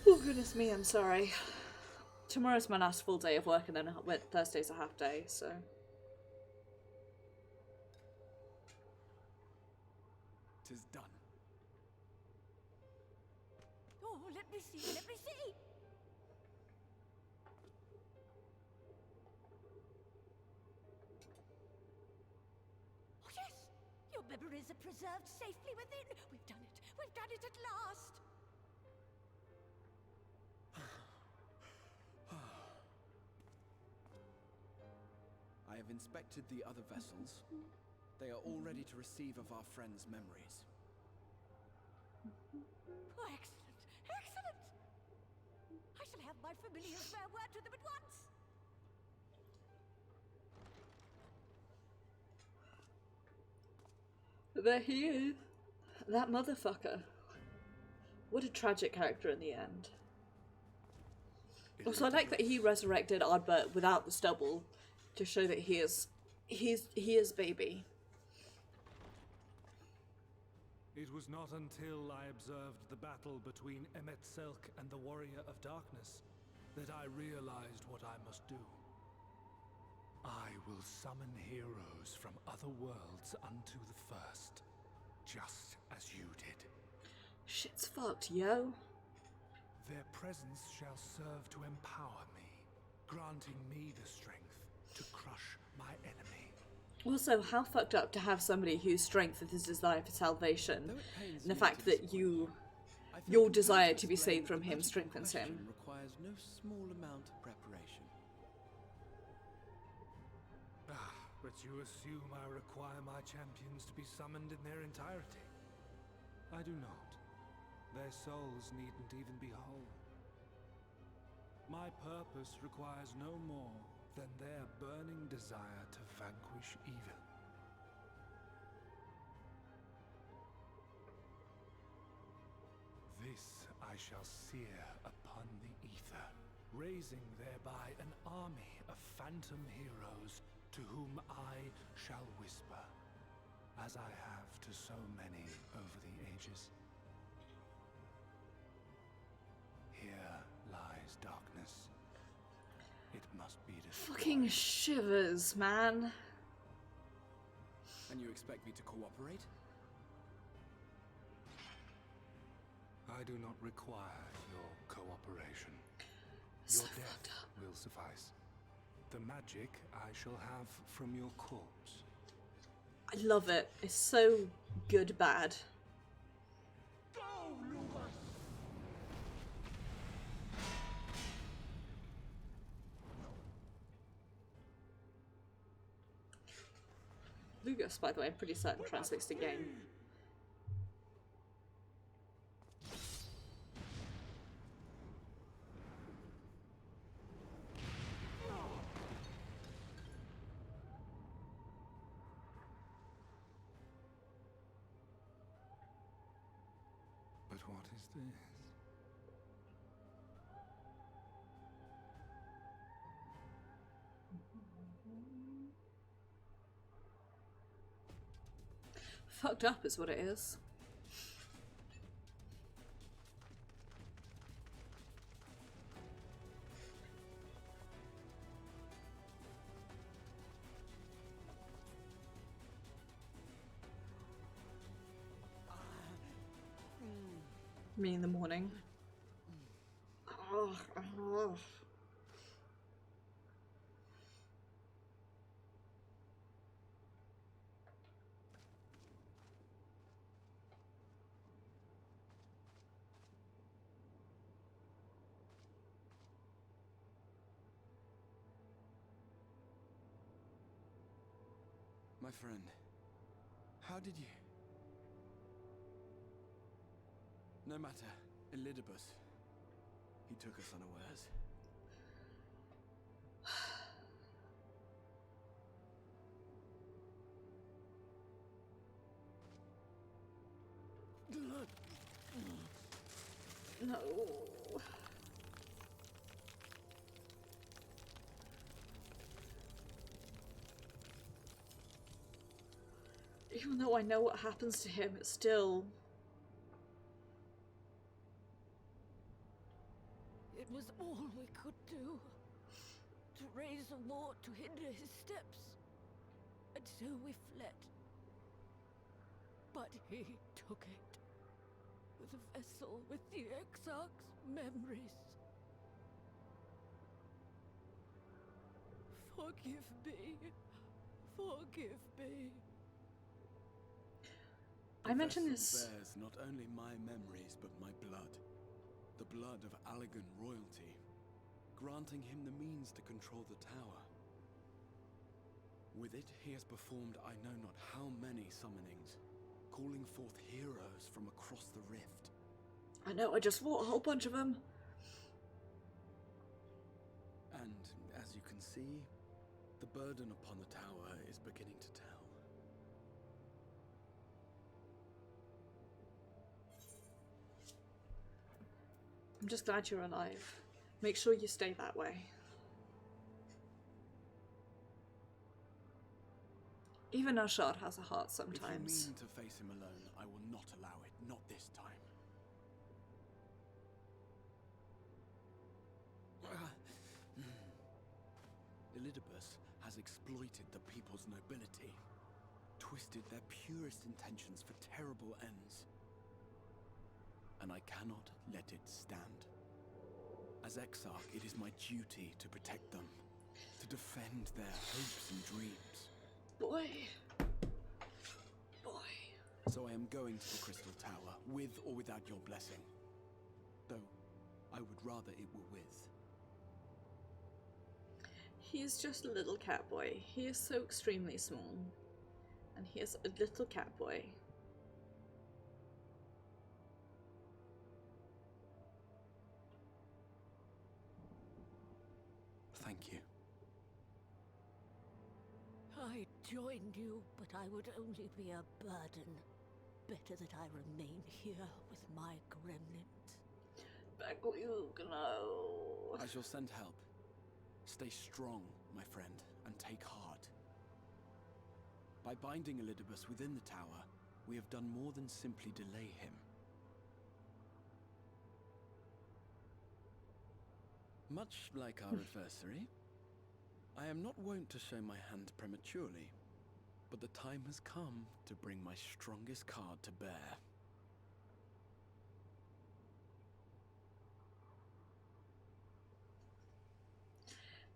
Oh goodness me, I'm sorry. Tomorrow's my last full day of work and then Thursday's a half day, so... Tis done. Oh, let me see, let me see! Oh yes! Your memories are preserved safely within! We've done it! We've done it at last! I have inspected the other vessels. They are all ready to receive of our friends' memories. Oh, excellent! Excellent! I shall have my familiars bear word to them at once! There he is. That motherfucker. What a tragic character in the end. Also, I like that he resurrected Ardbert without the stubble to show that he is baby. It was not until I observed the battle between Emmet Selk and the Warrior of Darkness that I realized what I must do. I will summon heroes from other worlds unto the first, just as you did. Shit's fucked, yo. Their presence shall serve to empower me, granting me the strength to crush my enemy. Also, how fucked up to have somebody whose strength is his desire for salvation, and the fact that your desire to be saved from him strengthens him. Requires no small amount of preparation. But you assume I require my champions to be summoned in their entirety. I do not. Their souls needn't even be whole. My purpose requires no more than their burning desire to vanquish evil. This I shall sear upon the ether, raising thereby an army of phantom heroes to whom I shall whisper, as I have to so many over the ages. Here lies darkness. It must be destroyed. Fucking shivers, man. And you expect me to cooperate? I do not require your cooperation. So Your fucked death up. will suffice. The magic I shall have from your corpse. I love it. It's so good bad. Lugus, by the way, I'm pretty certain translates to game. But what is this? Fucked up is what it is. Me in the morning. My friend, how did you... No matter, Elidibus. He took us unawares. No. Even though I know what happens to him, it's still... It was all we could do. To raise a war to hinder his steps. And so we fled. But he took it. With a vessel with the Exarch's memories. Forgive me. Forgive me. I mentioned this. Bears not only my memories, but my blood. The blood of Allegan royalty, granting him the means to control the tower. With it, he has performed I know not how many summonings, calling forth heroes from across the rift. I know, I just fought a whole bunch of them. And, as you can see, the burden upon the tower is beginning to tell. I'm just glad you're alive. Make sure you stay that way. Even Ashard has a heart sometimes. If you mean to face him alone, I will not allow it. Not this time. Elidibus has exploited the people's nobility, twisted their purest intentions for terrible ends. And I cannot let it stand. As Exarch, it is my duty to protect them, to defend their hopes and dreams. Boy. Boy. So I am going to the Crystal Tower, with or without your blessing. Though, I would rather it were with. He is just a little cat boy. He is so extremely small. And he is a little cat boy. Thank you. I joined you, but I would only be a burden. Better that I remain here with my gremlins. Baglug, no. I shall send help. Stay strong, my friend, and take heart. By binding Elidibus within the tower, we have done more than simply delay him. Much like our adversary, I am not wont to show my hand prematurely, but the time has come to bring my strongest card to bear.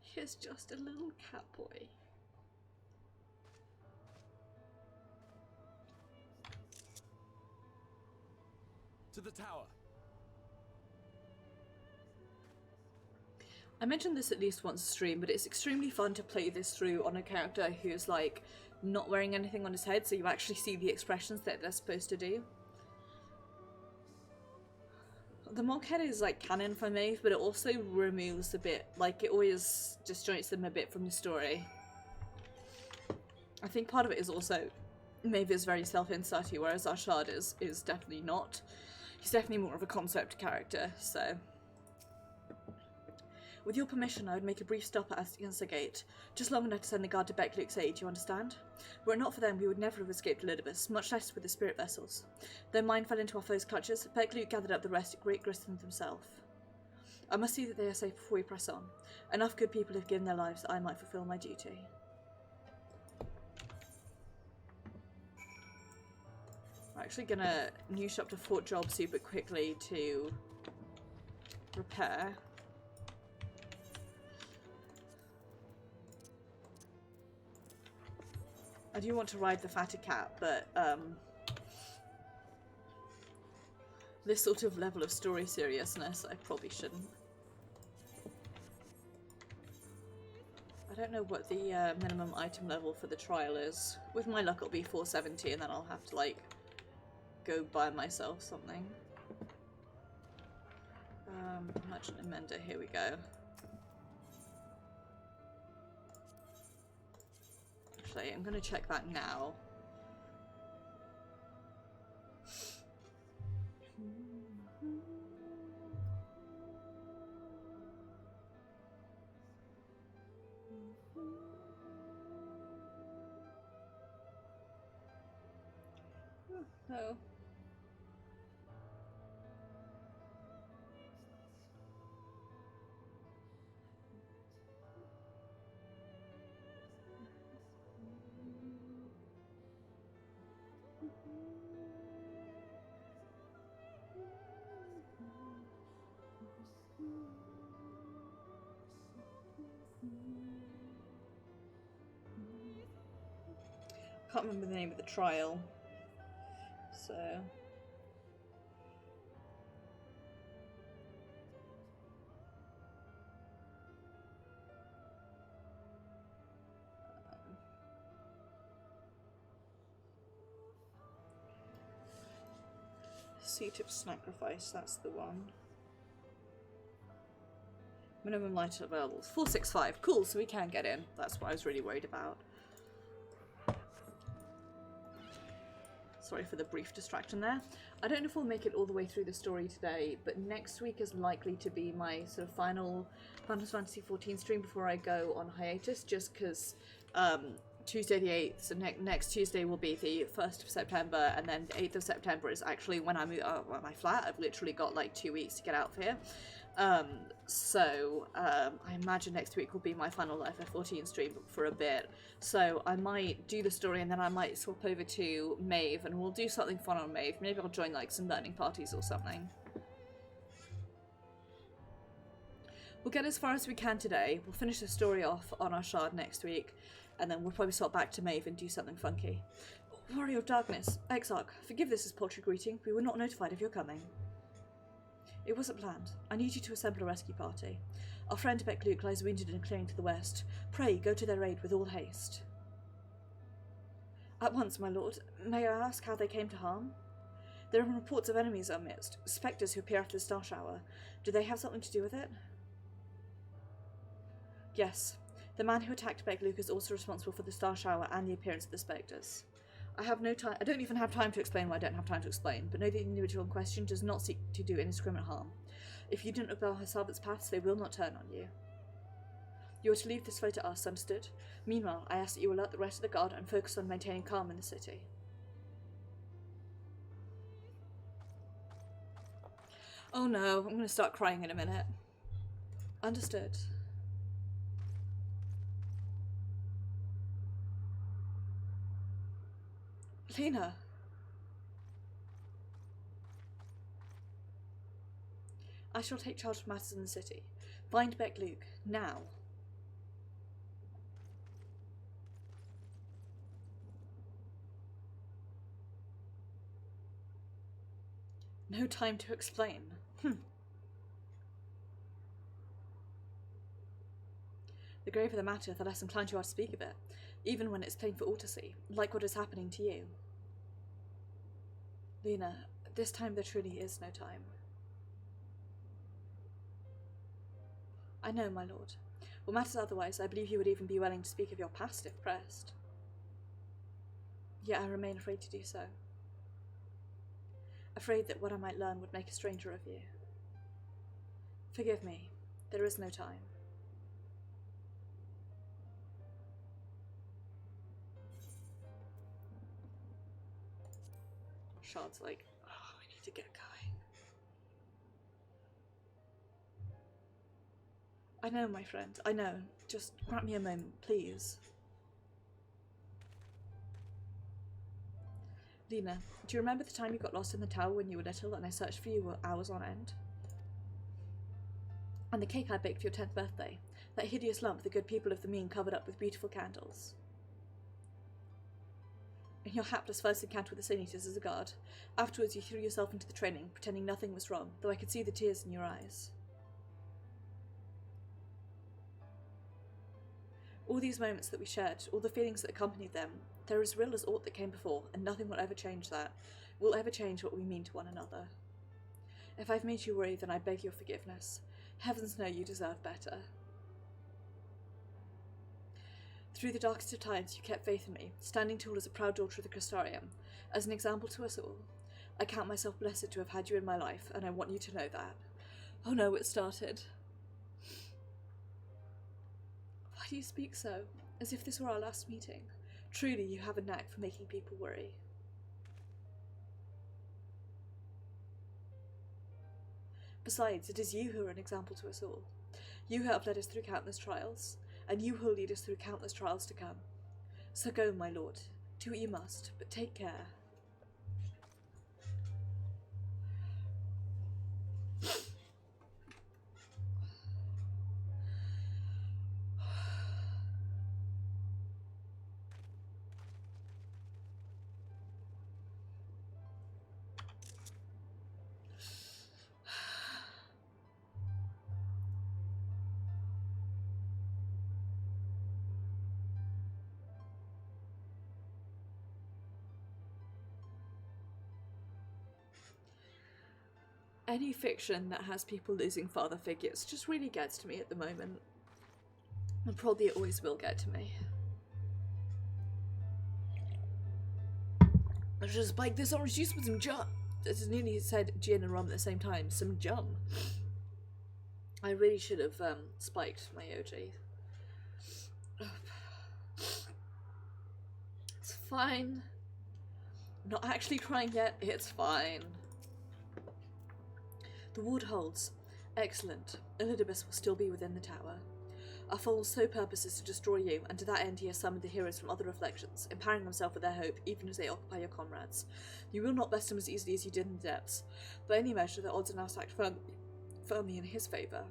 He's just a little cat boy. To the tower! I mentioned this at least once a stream, but it's extremely fun to play this through on a character who's like not wearing anything on his head, so you actually see the expressions that they're supposed to do. The monk head is like canon for Maeve, but it also removes a bit, like it always disjoints them a bit from the story. I think part of it is also Maeve is very self-inserty, whereas Arshad is definitely not. He's definitely more of a concept character, so. With your permission, I would make a brief stop at Astinsa Gate, just long enough to send the guard to Beckluke's aid, you understand? Were it not for them, we would never have escaped Elidibus, much less with the spirit vessels. Though mine fell into our foes' clutches, Beckluke gathered up the rest at great risk himself. I must see that they are safe before we press on. Enough good people have given their lives that I might fulfill my duty. I'm actually gonna new shop to Fort Job super quickly to repair. I do want to ride the fatted cat, but this sort of level of story seriousness, I probably shouldn't. I don't know what the minimum item level for the trial is. With my luck it'll be 470 and then I'll have to like go buy myself something. Merchant Amender, here we go. Actually, I'm going to check that now. Oh. Can't remember the name of the trial, so Seat of Sacrifice, that's the one. Minimum light available 465. Cool, so we can get in. That's what I was really worried about. Sorry for the brief distraction there. I don't know if we'll make it all the way through the story today, but next week is likely to be my sort of final Final Fantasy XIV stream before I go on hiatus, just because Tuesday the 8th, so next Tuesday will be the 1st of September, and then the 8th of September is actually when I move out of my flat. I've literally got like 2 weeks to get out of here. I imagine next week will be my final FF14 stream for a bit. So I might do the story and then I might swap over to Maeve and we'll do something fun on Maeve. Maybe I'll join like some learning parties or something. We'll get as far as we can today. We'll finish the story off on our shard next week and then we'll probably swap back to Maeve and do something funky. Warrior of Darkness, Exarch, forgive this as paltry greeting. We were not notified of your coming. It wasn't planned. I need you to assemble a rescue party. Our friend Beckluke lies wounded in a clearing to the west. Pray, go to their aid with all haste. At once, my lord. May I ask how they came to harm? There are reports of enemies in our midst, spectres who appear after the star shower. Do they have something to do with it? Yes. The man who attacked Beckluke is also responsible for the star shower and the appearance of the spectres. I have no time. I don't even have time to explain why I don't have time to explain, but know that the individual in question does not seek to do indiscriminate harm. If you didn't obey her servants' paths, they will not turn on you. You are to leave this foe to us, understood? Meanwhile, I ask that you alert the rest of the guard and focus on maintaining calm in the city. Oh no, I'm going to start crying in a minute. Understood. Lena. I shall take charge of matters in the city. Find Beckluke, now. No time to explain. The graver the matter, the less inclined you are to speak of it. even when it's plain for all to see, like what is happening to you. Lena, this time there truly is no time. I know, my lord. What matters otherwise, I believe you would even be willing to speak of your past if pressed. Yet I remain afraid to do so. Afraid that what I might learn would make a stranger of you. Forgive me, there is no time. Shard's like, oh, I need to get going. I know, my friend, I know. Just grant me a moment, please. Lena, do you remember the time you got lost in the tower when you were little and I searched for you for hours on end? And the cake I baked for your 10th birthday, that hideous lump the good people of the Mean covered up with beautiful candles. In your hapless first encounter with the Sin Eaters as a guard, afterwards you threw yourself into the training, pretending nothing was wrong, though I could see the tears in your eyes. All these moments that we shared, all the feelings that accompanied them, they're as real as aught that came before, and nothing will ever change that, will ever change what we mean to one another. If I've made you worry, then I beg your forgiveness. Heavens know you deserve better. Through the darkest of times, you kept faith in me, standing tall as a proud daughter of the Crystarium, as an example to us all. I count myself blessed to have had you in my life, and I want you to know that. Oh no, it started. Why do you speak so, as if this were our last meeting? Truly, you have a knack for making people worry. Besides, it is you who are an example to us all. You who have led us through countless trials, and you who will lead us through countless trials to come. So go, my lord. Do what you must, but take care. Any fiction that has people losing father figures just really gets to me at the moment. And probably it always will get to me. I should spike this orange juice with some jam. It nearly said gin and rum at the same time. Some jam. I really should have spiked my OG. It's fine. I'm not actually crying yet. It's fine. The ward holds. Excellent. Elidibus will still be within the tower. Our fall's sole purpose is to destroy you, and to that end he has summoned the heroes from other reflections, empowering himself with their hope, even as they occupy your comrades. You will not best them as easily as you did in the depths. By any measure, the odds are now stacked firmly in his favour.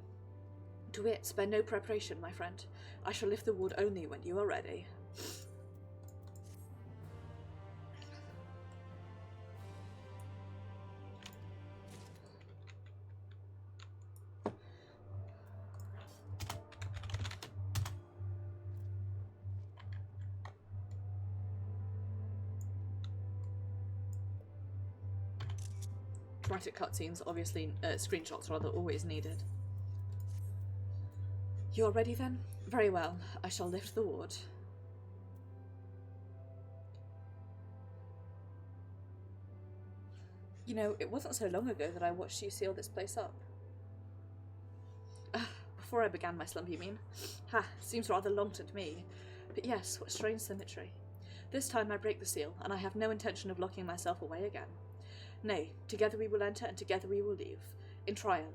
To wit, spare no preparation, my friend. I shall lift the ward only when you are ready. Dramatic cutscenes, obviously, screenshots rather, always needed. You are ready then? Very well, I shall lift the ward. You know, it wasn't so long ago that I watched you seal this place up. Before I began my slump, you mean? Ha, seems rather long to me. But yes, what strange symmetry. This time I break the seal, and I have no intention of locking myself away again. Nay, together we will enter, and together we will leave, in triumph.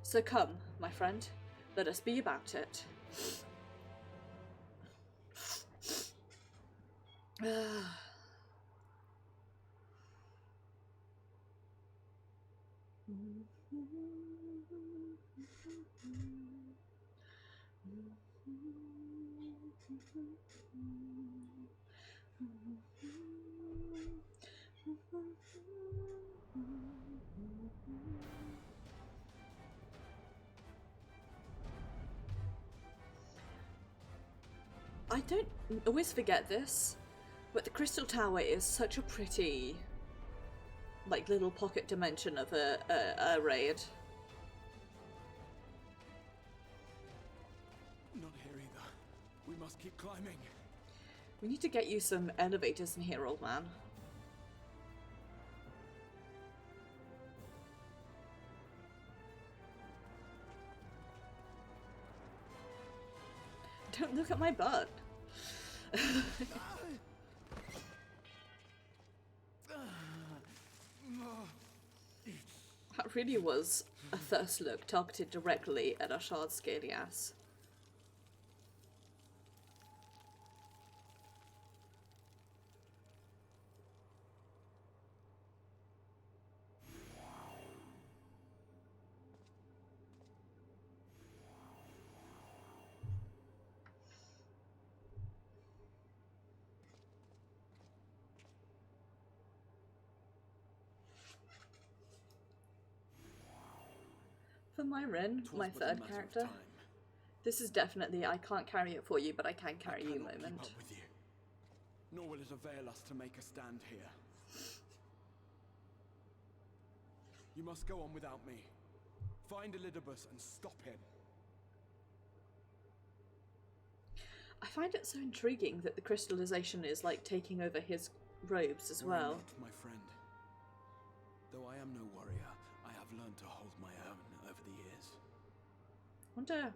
So come, my friend, let us be about it. I don't always forget this, but the Crystal Tower is such a pretty, like, little pocket dimension of a raid. Not here either. We must keep climbing. We need to get you some elevators in here, old man. Don't look at my butt. That really was a first look targeted directly at Ashard's scaly ass. For my Ren, my third character, this is definitely I can't carry it for you, but I can carry you moment. Keep up with you. Nor will it avail us to make a stand here. You must go on without me. Find Elidibus and stop him. I find it so intriguing that the crystallization is like taking over his robes as well. Not, my friend. Though I am no warrior, I have learned to hold my own over the years. Wonder.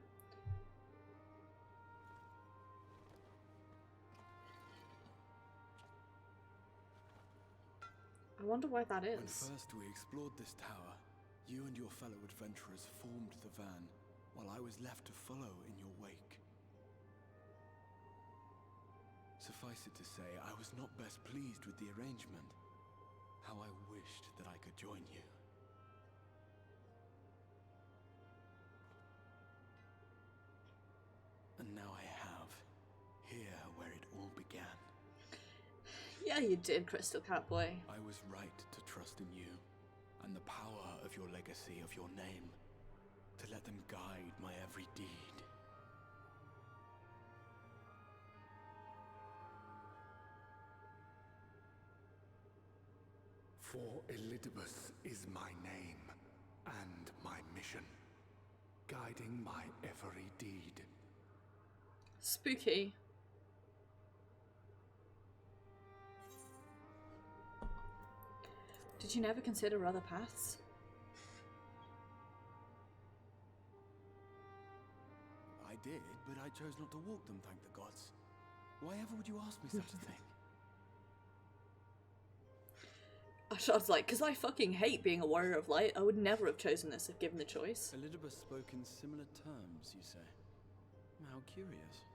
I wonder why that is. When first we explored this tower, you and your fellow adventurers formed the van, while I was left to follow in your wake. Suffice it to say, I was not best pleased with the arrangement. How I wished that I could join you. And now I have, here where it all began. Yeah, you did, Crystal Catboy. I was right to trust in you, and the power of your legacy, of your name, to let them guide my every deed. For Elidibus is my name, and my mission, guiding my every deed. Spooky. Did you never consider other paths? I did, but I chose not to walk them, thank the gods. Why ever would you ask me such a thing? Ashard's like, because I fucking hate being a warrior of light. I would never have chosen this if given the choice. Elidibus spoke in similar terms, you say? How curious.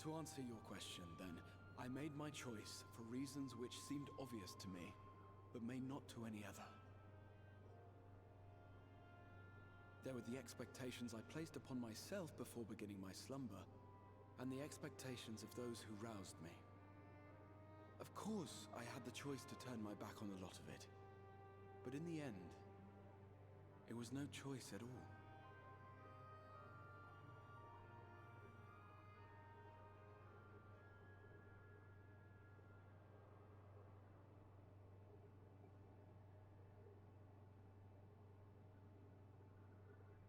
To answer your question, then, I made my choice for reasons which seemed obvious to me, but may not to any other. There were the expectations I placed upon myself before beginning my slumber, and the expectations of those who roused me. Of course, I had the choice to turn my back on a lot of it, but in the end, it was no choice at all.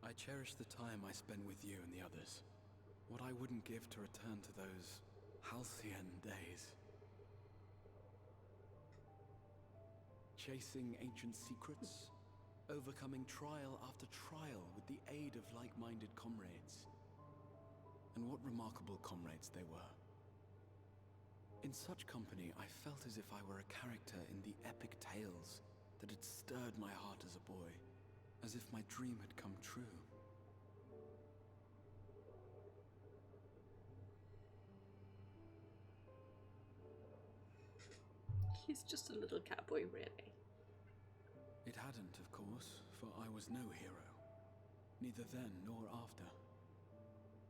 I cherish the time I spend with you and the others. What I wouldn't give to return to those halcyon days. Chasing ancient secrets, overcoming trial after trial with the aid of like-minded comrades. And what remarkable comrades they were. In such company, I felt as if I were a character in the epic tales that had stirred my heart as a boy. As if my dream had come true. He's just a little catboy, really. It hadn't, of course, for I was no hero. Neither then nor after.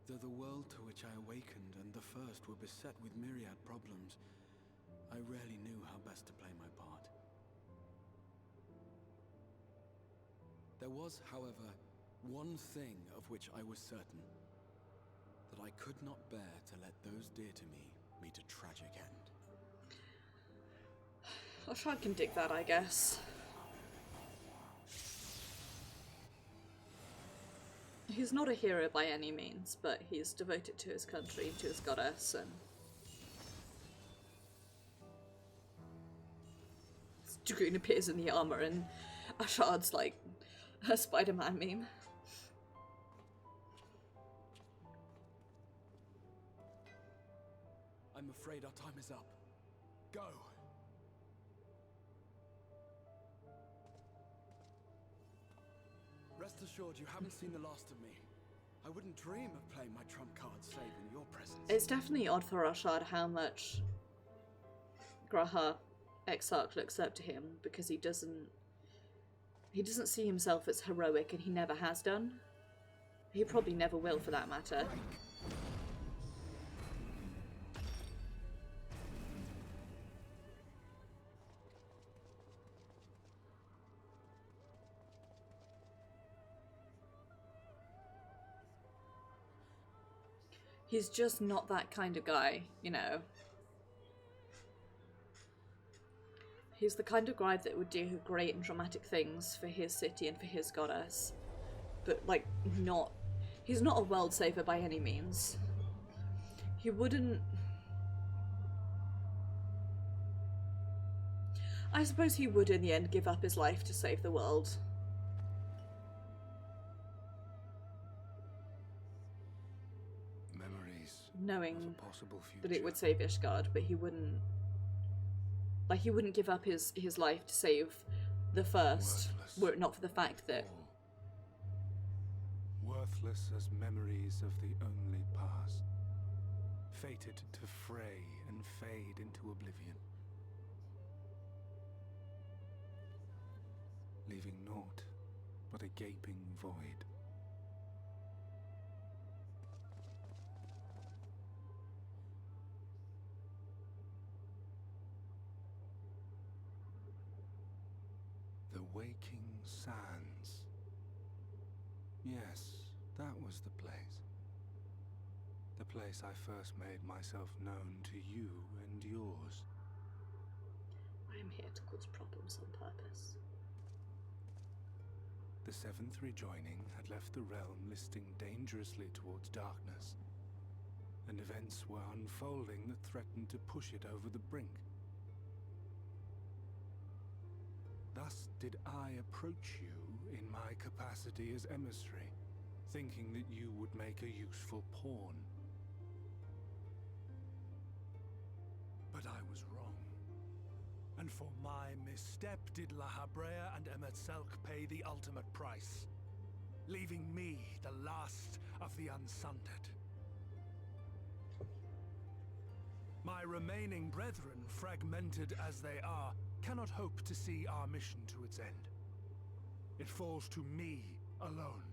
Though the world to which I awakened and the first were beset with myriad problems, I rarely knew how best to play my part. There was, however, one thing of which I was certain. but I could not bear to let those dear to me meet a tragic end. Ashad can dig that, I guess. He's not a hero by any means, but he's devoted to his country, to his goddess, and Dragoon appears in the armor, and Ashad's like a Spider-Man meme. I'm afraid our time is up. Go! Rest assured, you haven't seen the last of me. I wouldn't dream of playing my trump card save in your presence. It's definitely odd for Ashad how much Graha Exarch looks up to him, because he doesn't see himself as heroic, and he never has done. He probably never will, for that matter. He's just not that kind of guy, you know. He's the kind of guy that would do great and dramatic things for his city and for his goddess. But, like, he's not a world saver by any means. He wouldn't... I suppose he would in the end give up his life to save the world. Knowing that it would save Ishgard, but he wouldn't... Like, he wouldn't give up his life to save the first, were it not for the fact that... Worthless as memories of the only past, fated to fray and fade into oblivion, leaving naught but a gaping void. The Waking Sands. Yes, that was the place. The place I first made myself known to you and yours. I am here to cause problems on purpose. The seventh rejoining had left the realm listing dangerously towards darkness, and events were unfolding that threatened to push it over the brink. Thus did I approach you in my capacity as emissary, thinking that you would make a useful pawn. But I was wrong. And for my misstep did La Habrea and Emetzelk pay the ultimate price, leaving me the last of the Unsundered. My remaining brethren, fragmented as they are, cannot hope to see our mission to its end. It falls to me alone.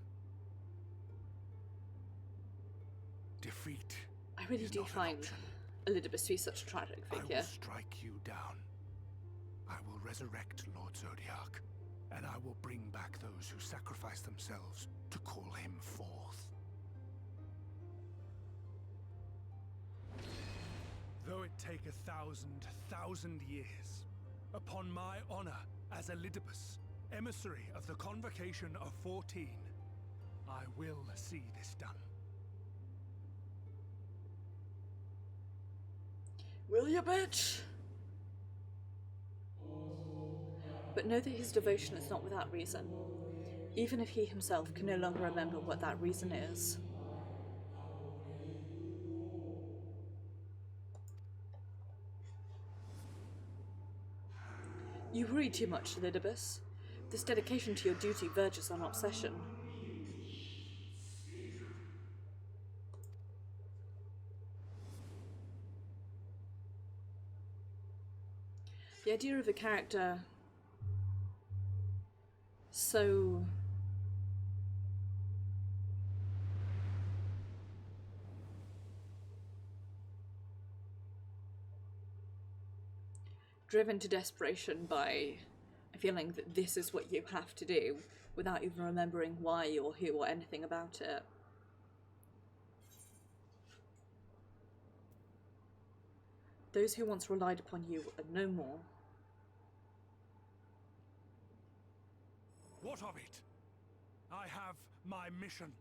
Defeat. I really do find Elidibus to be such a tragic figure. I will strike you down. I will resurrect Lord Zodiac, and I will bring back those who sacrifice themselves to call him forth. Though it take 1,000 years, upon my honor as Elidibus, emissary of the Convocation of 14, I will see this done. Will you, bitch? But know that his devotion is not without reason, even if he himself can no longer remember what that reason is. You worry too much, Elidibus. This dedication to your duty verges on obsession. The idea of a character so driven to desperation by feeling that this is what you have to do without even remembering why or who or anything about it. Those who once relied upon you are no more. What of it? I have my mission.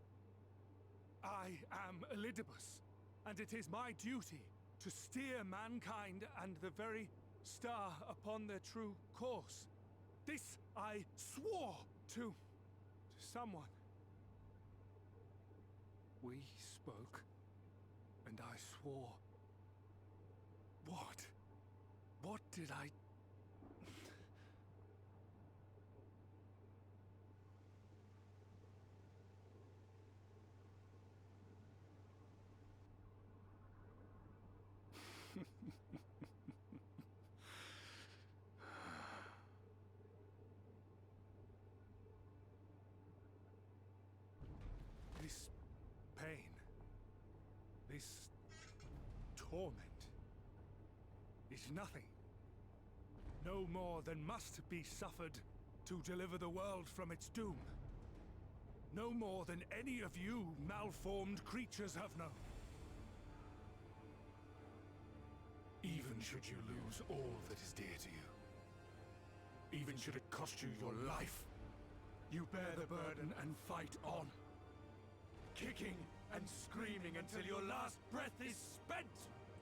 I am Elidibus, and it is my duty to steer mankind and the very star upon their true course. This I swore to someone. We spoke, and I swore. What? What did I... This pain, this torment, is nothing. No more than must be suffered to deliver the world from its doom. No more than any of you malformed creatures have known. Even should you lose all that is dear to you, even should it cost you your life, you bear the burden and fight on. Kicking and screaming until your last breath is spent!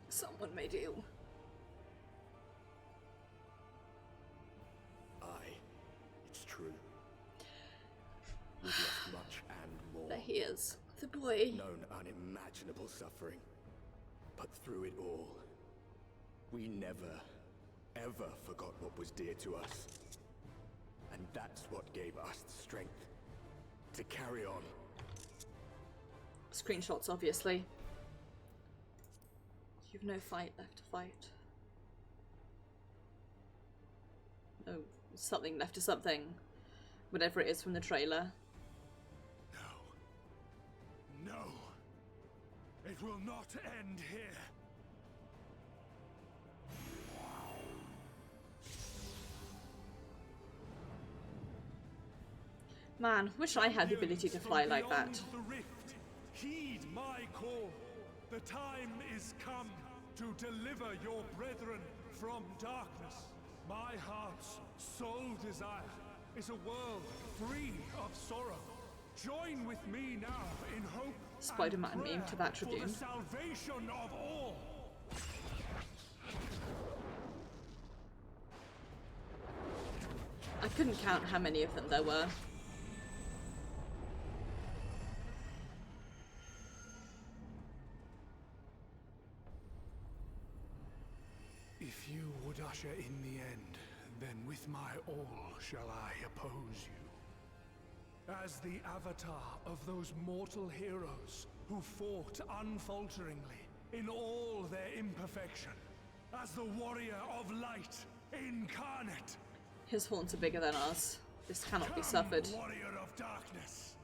Someone may do. Aye, it's true. We've lost much and more. There he is, the boy. Known unimaginable suffering. But through it all, we never, ever forgot what was dear to us. And that's what gave us the strength to carry on. Screenshots, obviously. You've no fight left to fight. No, something left to something. Whatever it is from the trailer. No. It will not end here. Man, wish I had the ability to fly like that. The rift, heed my call. The time is come to deliver your brethren from darkness. My heart's sole desire is a world free of sorrow. Join with me now in hope Spider-Man and prayer meme to that for Tribune. the salvation of all. I couldn't count how many of them there were. If you would usher in the end, then with my all shall I oppose you. As the avatar of those mortal heroes who fought unfalteringly in all their imperfection. As the warrior of light incarnate. His horns are bigger than ours. This cannot be suffered. Warrior of darkness,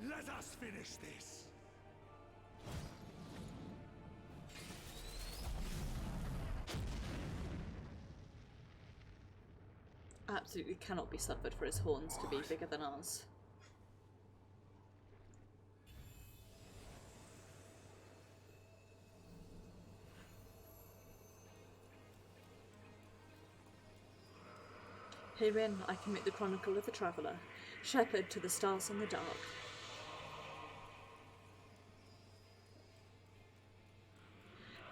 let us finish this. Absolutely cannot be suffered for his horns to be bigger than ours. Herein I commit the chronicle of the traveller, shepherd to the stars and the dark.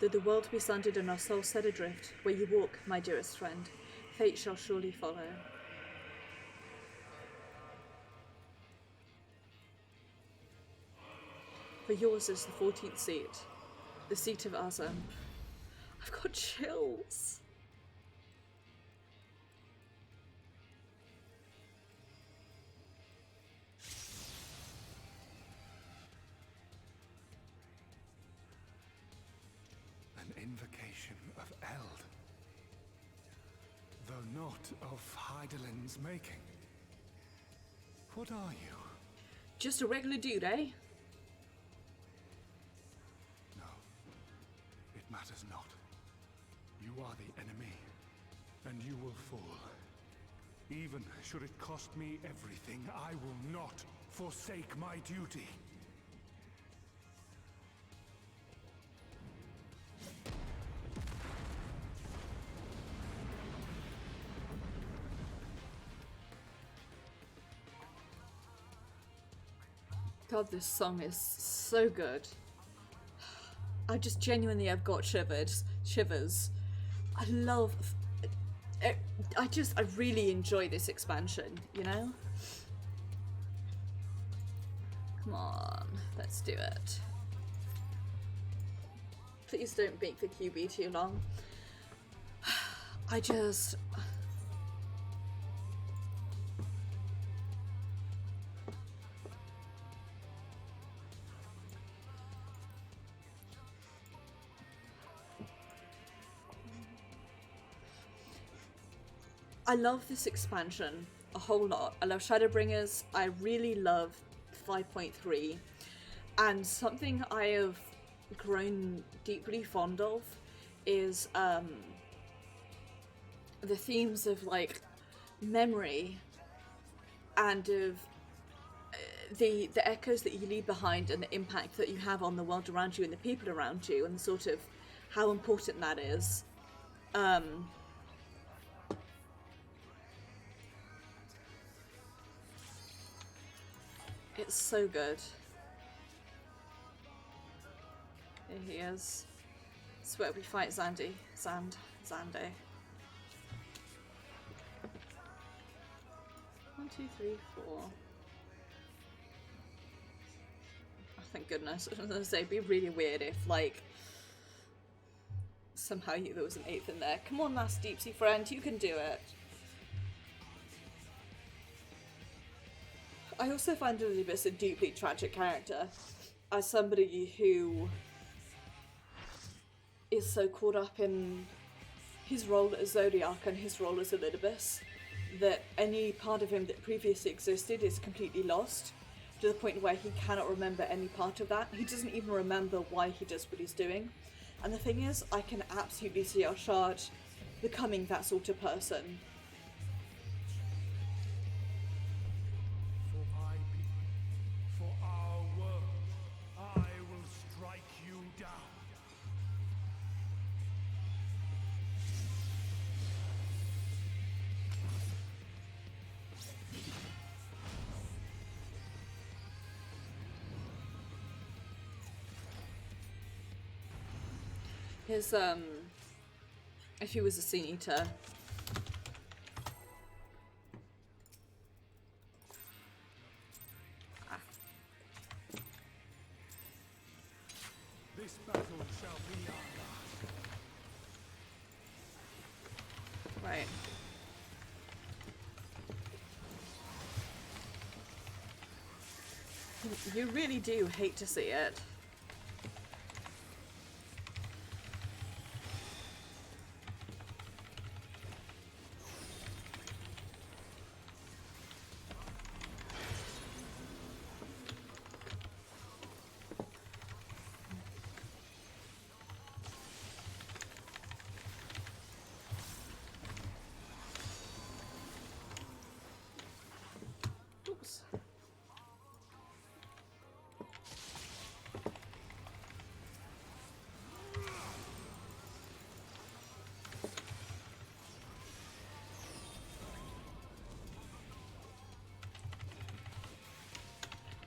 Though the world be sundered and our souls set adrift, where you walk, my dearest friend, fate shall surely follow. For yours is the 14th seat, the seat of Azam. I've got chills. An invocation of Eld. Though not of Heidelin's making. What are you? Just a regular dude, eh? No. It matters not. You are the enemy, and you will fall. Even should it cost me everything, I will not forsake my duty. God, this song is so good. I just genuinely have got shivers. I love... I really enjoy this expansion, you know? Come on, let's do it. Please don't make the QB too long. I love this expansion a whole lot. I love Shadowbringers. I really love 5.3. And something I have grown deeply fond of is the themes of like memory and of the echoes that you leave behind and the impact that you have on the world around you and the people around you and sort of how important that is. It's so good. Here he is. This is where we fight Zandi. Zande. One, two, three, four. Oh, thank goodness. I was gonna say, it'd be really weird if, like, somehow there was an 8th in there. Come on, last deep sea friend, you can do it. I also find Elizabeth a deeply tragic character, as somebody who is so caught up in his role as Zodiac and his role as Elidibus that any part of him that previously existed is completely lost, to the point where he cannot remember any part of that. He doesn't even remember why he does what he's doing. And the thing is, I can absolutely see Arshad becoming that sort of person. His, if he was a Sin Eater. This battle shall be our last. Right. You really do hate to see it. Oops.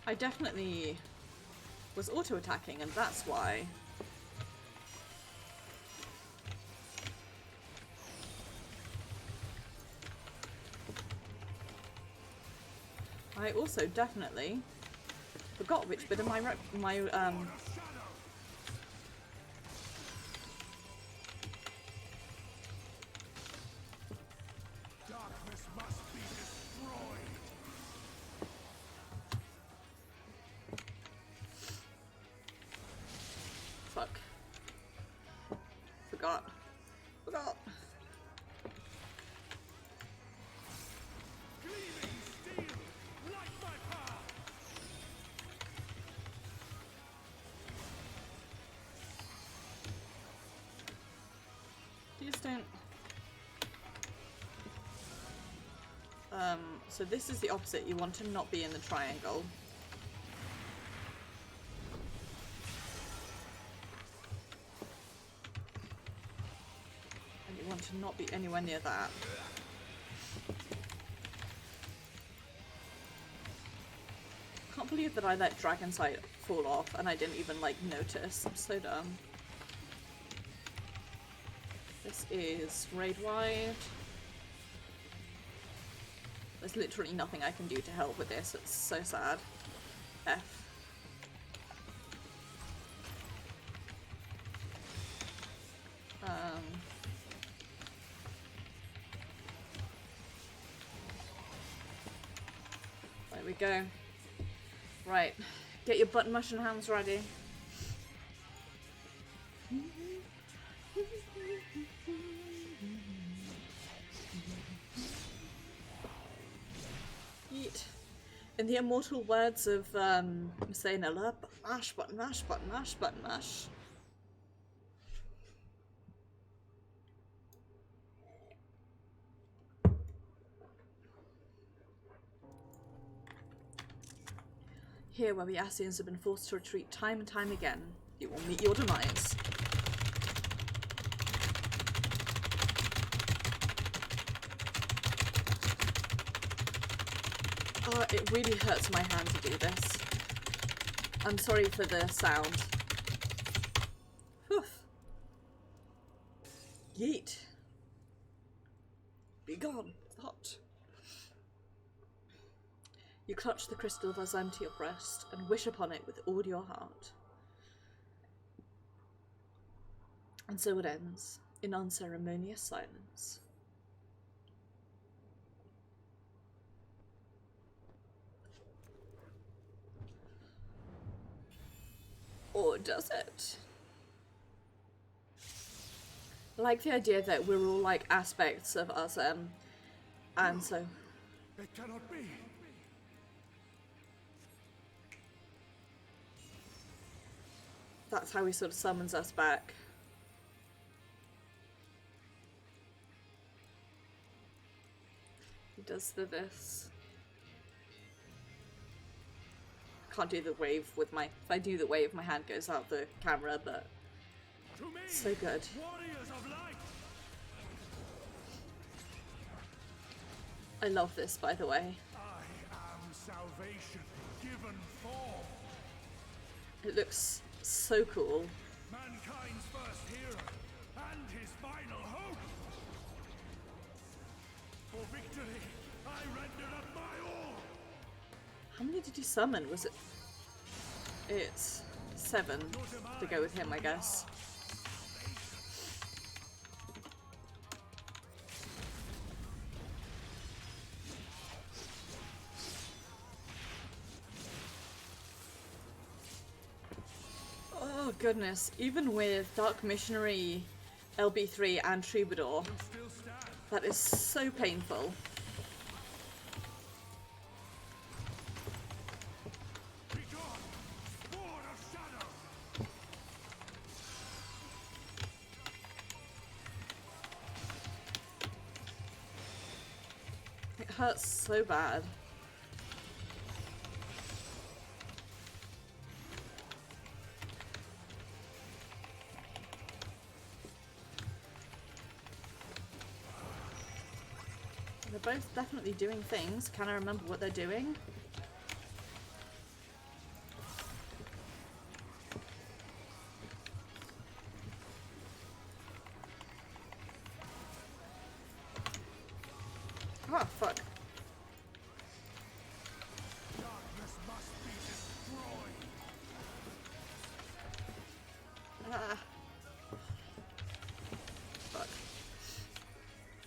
I definitely was auto-attacking, and that's why. I also definitely forgot which bit of my Darkness must be destroyed. Fuck. Forgot. Gleaming steel, light my path. Please don't. So this is the opposite. You want to not be in the triangle. And you want to not be anywhere near that. Can't believe that I let Dragon Sight fall off and I didn't even like notice. I'm so dumb. This is raid wide. There's literally nothing I can do to help with this. It's so sad. F. There we go. Right. Get your button mashing hands ready. Yeet. In the immortal words of Saynella, mash, button mash, button mash, button mash. Here, where we Ascians have been forced to retreat time and time again, you will meet your demise. Oh, it really hurts my hand to do this. I'm sorry for the sound. Whew. Yeet. Be gone, thought. You clutch the crystal of Azam to your breast and wish upon it with all your heart. And so it ends, in unceremonious silence. Or does it? I like the idea that we're all like aspects of Azam, and so... It cannot be! That's how he sort of summons us back. He does this. Can't do the wave with my... If I do the wave, my hand goes out the camera, but... So good. Warriors of light! I love this, by the way. I am salvation given form. It looks so cool. Mankind's first hero and his final hope. For victory, I render up my all. How many did you summon? Was it... It's 7 to go with him, I guess. Oh goodness, even with Dark Missionary, LB3 and Troubadour, that is so painful. It hurts so bad. They're both definitely doing things. Can I remember what they're doing? Oh, fuck. Darkness must be destroyed. Ah. Fuck.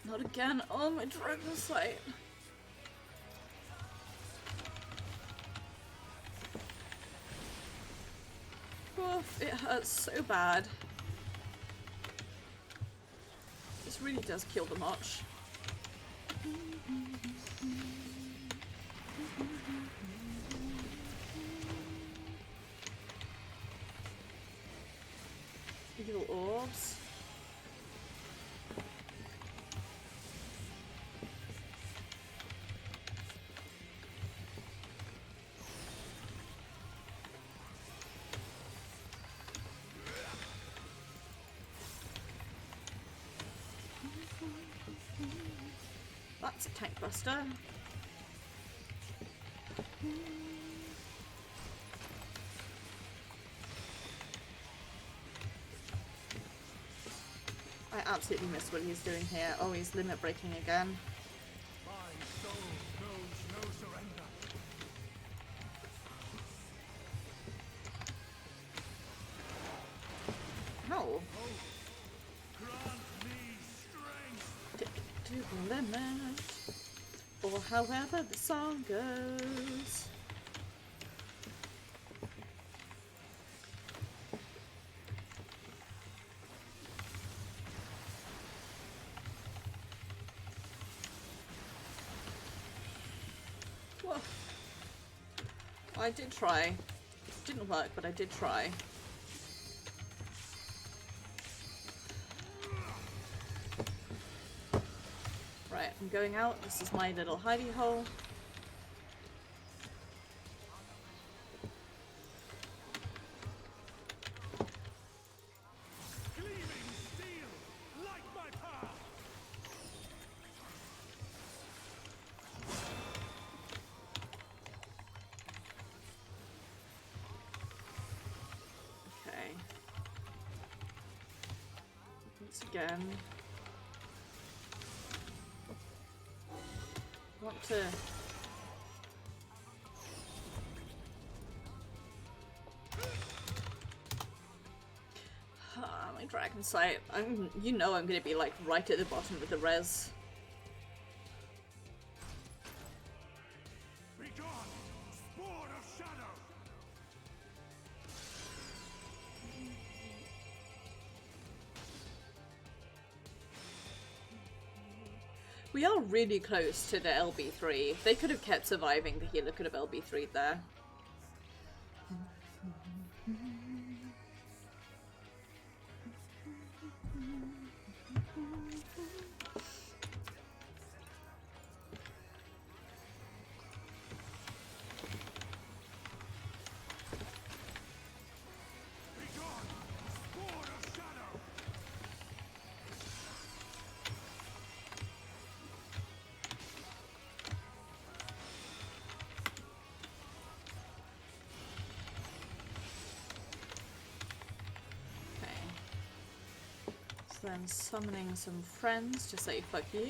Not again. Oh, my dragon sight. Oof, it hurts so bad. This really does kill the March. Evil orbs. That's a tank buster. absolutely missed what he's doing here. Oh, he's limit breaking again. My soul knows no surrender. Oh. Grant me strength. Take it to the limit. Or however the song goes. Whoa. I did try. Didn't work, but I did try. Right, I'm going out. This is my little hidey hole. Gleaming steel, light my path. Okay. Once again. Want to my dragon sight. You know I'm gonna be like right at the bottom of the res. Be gone, spawn of shadow. We are really close to the LB3. If they could have kept surviving, the healer could have LB3'd there. Be gone, spawn of shadow. Okay. So then summoning some friends to say fuck you.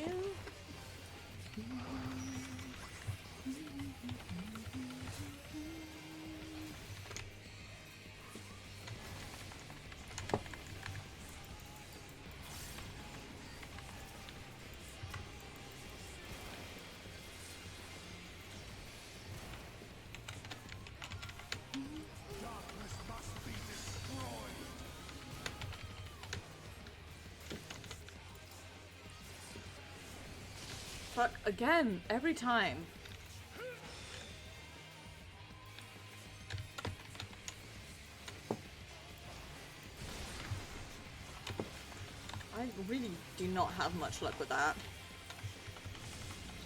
Darkness must be destroyed. Fuck again, every time. I really do not have much luck with that.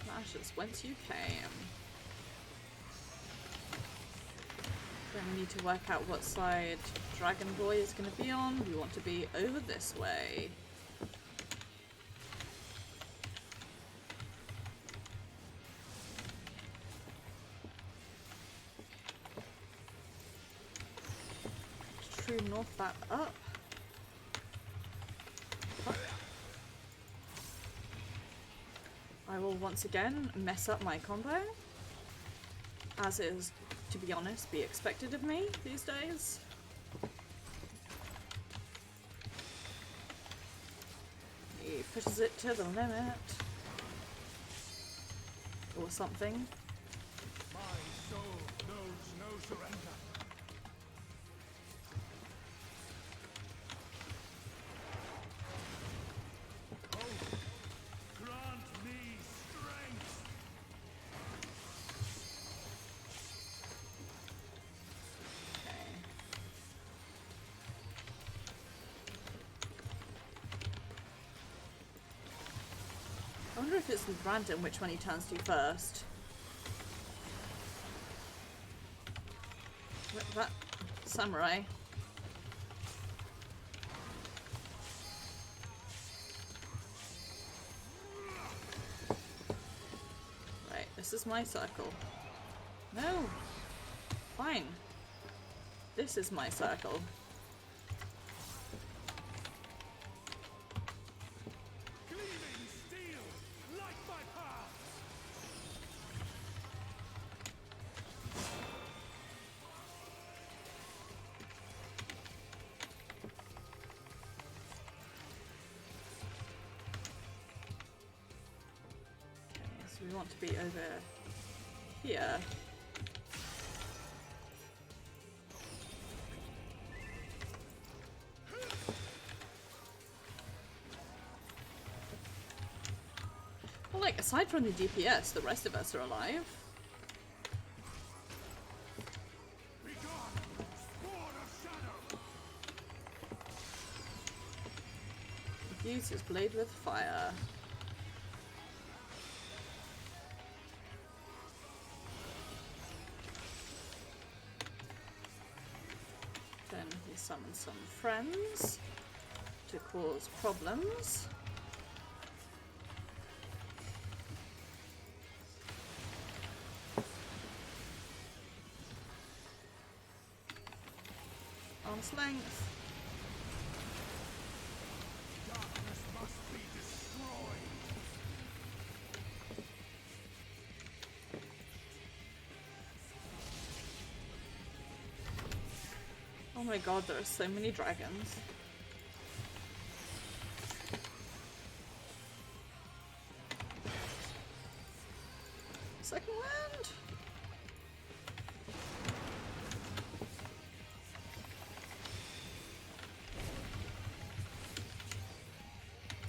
Smash us whence you came. Then we need to work out what side Dragon Boy is going to be on. We want to be over this way. True north that up. I will once again mess up my combo, as is, to be honest, be expected of me these days. He pushes it to the limit. Or something. My soul knows no surrender. Grant me strength. Okay. I wonder if it's random which one he turns to first. That samurai. Right, this is my circle. No! Fine. This is my circle. we want to be over here. Well, like, aside from the DPS, the rest of us are alive. Use his blade with fire. Then he summons some friends to cause problems. Arm's length. Oh my god, there are so many dragons. Second wind!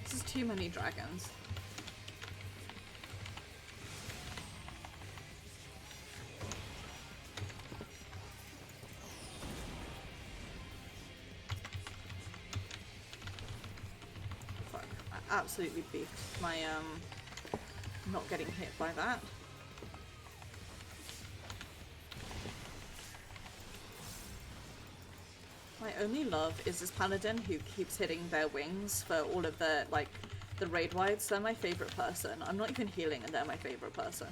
This is too many dragons. Absolutely beefed my not getting hit by that. My only love is this paladin who keeps hitting their wings for all of the the raid wides. They're my favorite person. I'm not even healing and they're my favorite person.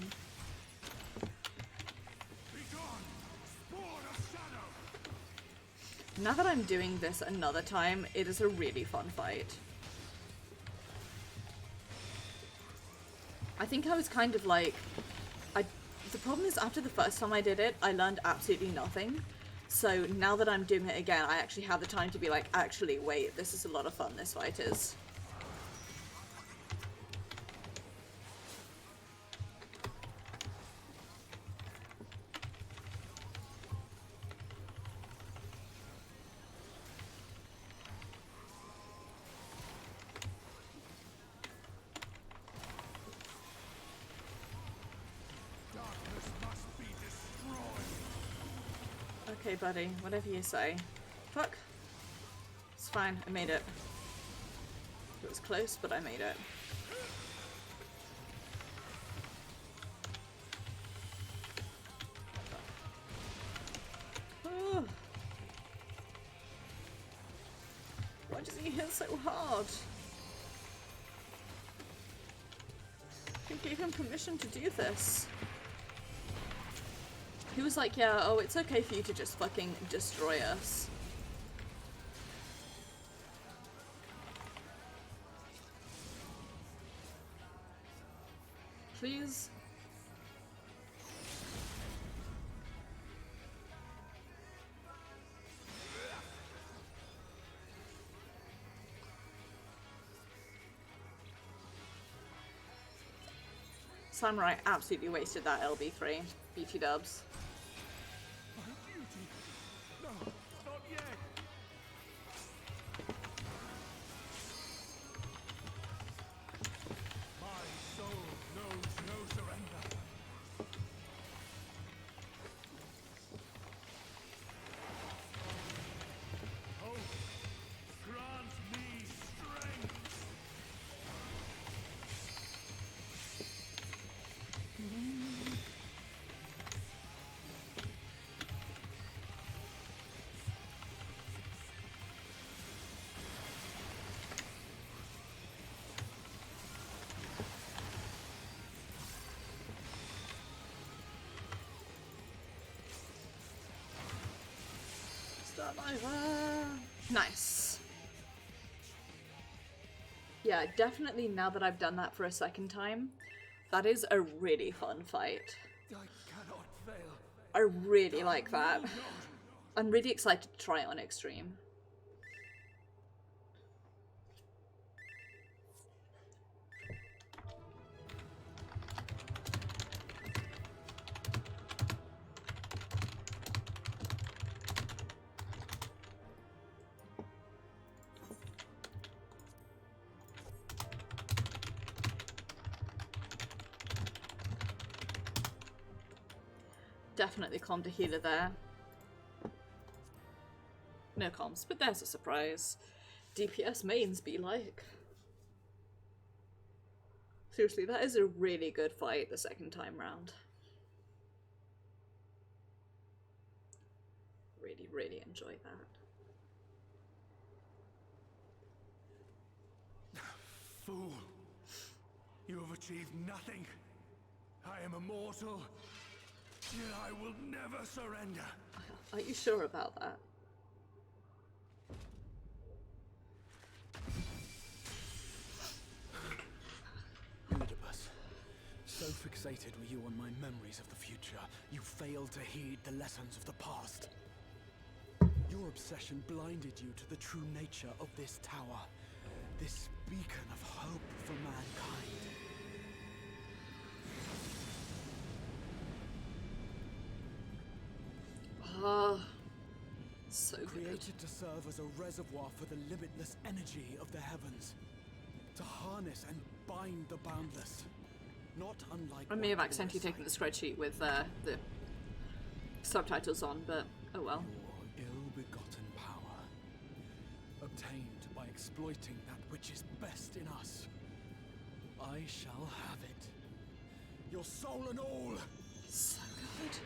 Now that I'm doing this another time, it is a really fun fight. I think I was kind of like, the problem is after the first time I did it, I learned absolutely nothing. So now that I'm doing it again, I actually have the time to be like, actually, wait, this is a lot of fun, this fight is. Okay, buddy, whatever you say. Fuck. It's fine, I made it. It was close, but I made it. Oh. Why does he hit so hard? Who gave him permission to do this? He was like, yeah, oh, it's okay for you to just fucking destroy us. Please? Samurai absolutely wasted that LB3. BT dubs. Nice. Yeah, definitely now that I've done that for a second time, that is a really fun fight. I cannot fail. I really like that. I'm really excited to try it on Extreme. Definitely commed a healer there. No comms, but there's a surprise. DPS mains be like. Seriously, that is a really good fight the second time round. Really, really enjoy that. Fool! You have achieved nothing. I am immortal, yet I will never surrender. Are you sure about that? Elidibus, so fixated were you on my memories of the future, you failed to heed the lessons of the past. Your obsession blinded you to the true nature of this tower, this beacon of hope for mankind. Ah, so Created good. to serve as a reservoir for the limitless energy of the heavens. To harness and bind the boundless. Not unlike... I may have accidentally taken the spreadsheet with the subtitles on, but oh well. Your ill-begotten power. Obtained by exploiting that which is best in us. I shall have it. Your soul and all! So good.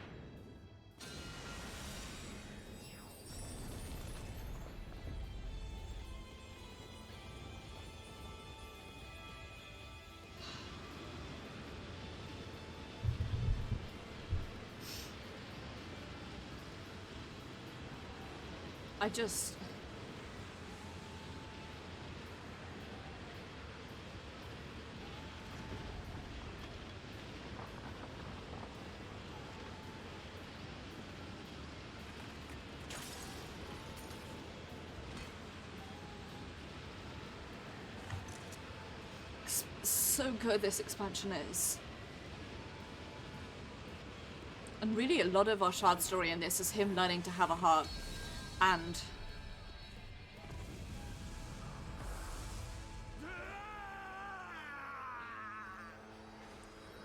I just... so good this expansion is. And really a lot of our Shard story in this is him learning to have a heart and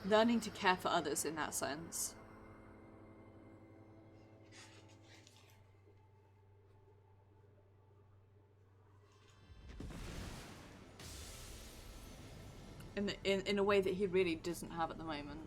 learning to care for others in that sense. In a way that he really doesn't have at the moment.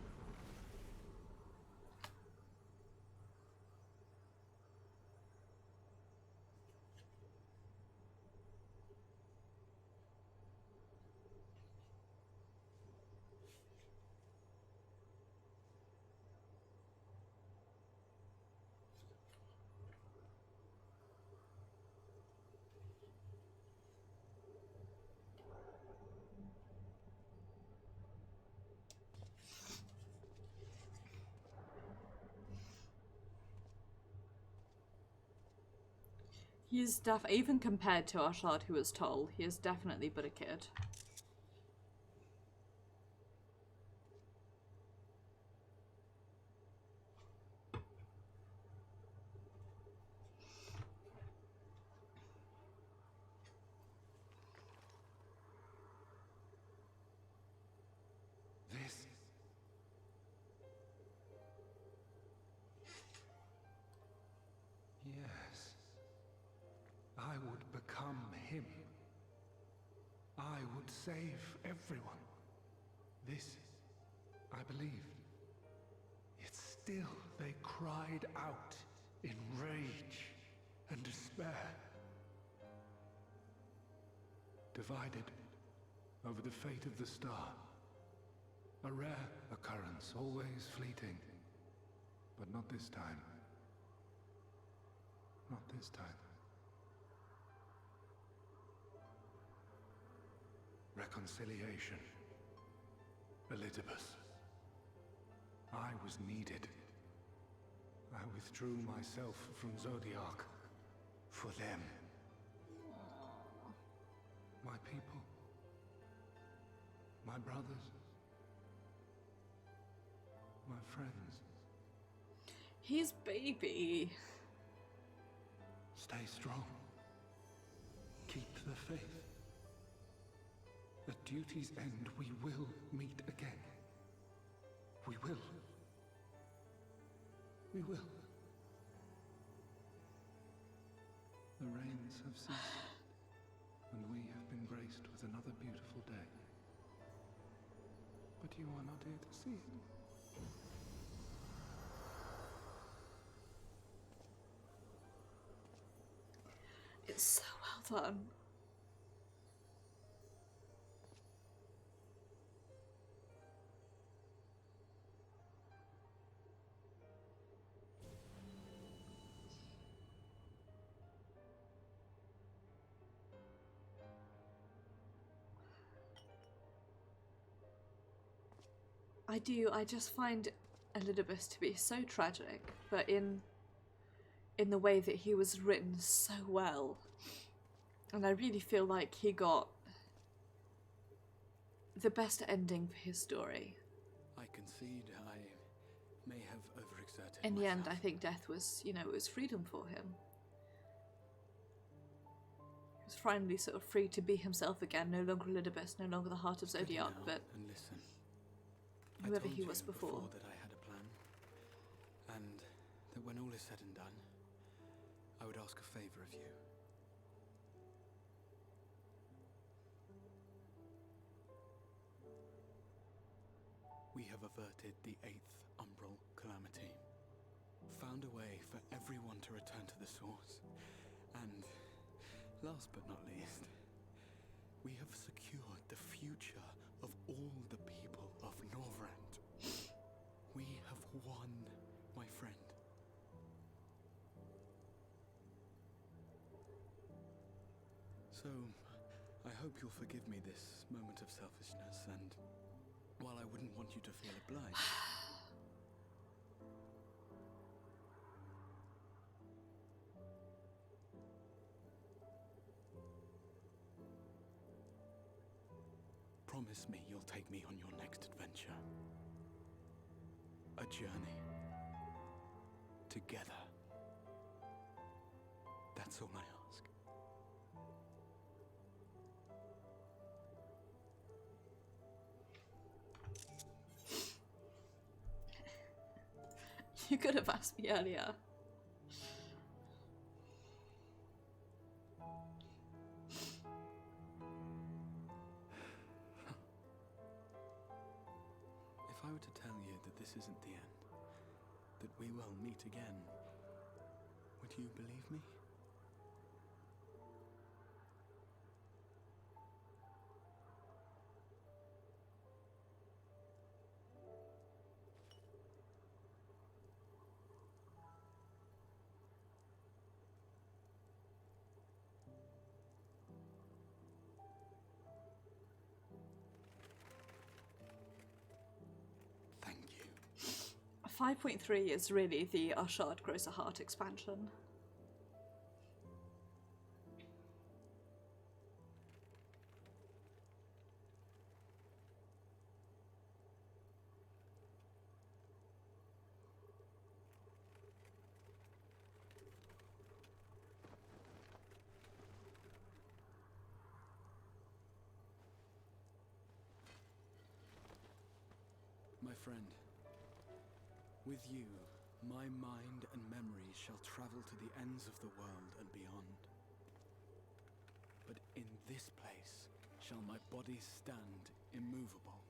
He is even compared to our Shard who was told, he is definitely but a kid. This... Yes. I would become him. I would save everyone. This, I believed. Yet still they cried out in rage and despair. Divided over the fate of the star. A rare occurrence, always fleeting. But not this time. Not this time. Reconciliation. Elidibus. I was needed. I withdrew myself from Zodiark. For them. My people. My brothers. My friends. His baby. Stay strong. Keep the faith. At duty's end, we will meet again. We will. We will. The rains have ceased, and we have been graced with another beautiful day. But you are not here to see it. It's so well done. I just find Elidibus to be so tragic, but in the way that he was written so well. And I really feel like he got the best ending for his story. I concede I may have overexerted In the myself. end, I think death was, you know, it was freedom for him. He was finally sort of free to be himself again, no longer Elidibus, no longer the heart of Steady Zodiac, now but and listen. whoever I told he was you before. that I had a plan, and that when all is said and done, I would ask a favor of you. We have averted the 8th Umbral Calamity, found a way for everyone to return to the source, and, last but not least, we have secured the future of all the people of Norvrand. We have won, my friend. So, I hope you'll forgive me this moment of selfishness, and while I wouldn't want you to feel obliged, promise me you'll take me on your next adventure. A journey. Together. That's all I ask. You could have asked me earlier. If I were to tell you that this isn't the end, that we will meet again, would you believe me? Thank you. 5.3 is really the Ashard Grows a Heart expansion. My friend, with you, my mind and memory shall travel to the ends of the world and beyond. But in this place shall my body stand immovable.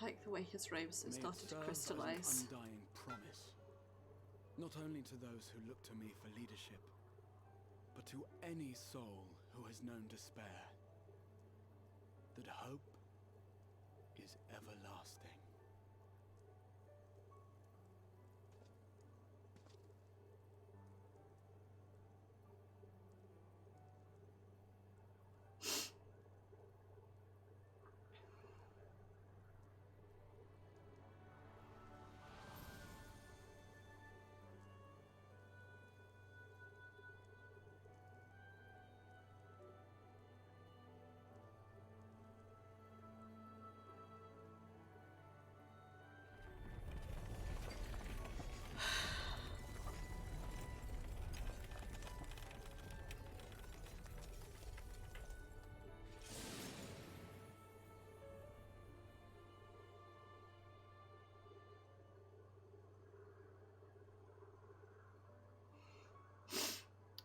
I like the way his robes have May it started to serve crystallize. as an undying promise, not only to those who look to me for leadership, but to any soul who has known despair, that hope is everlasting.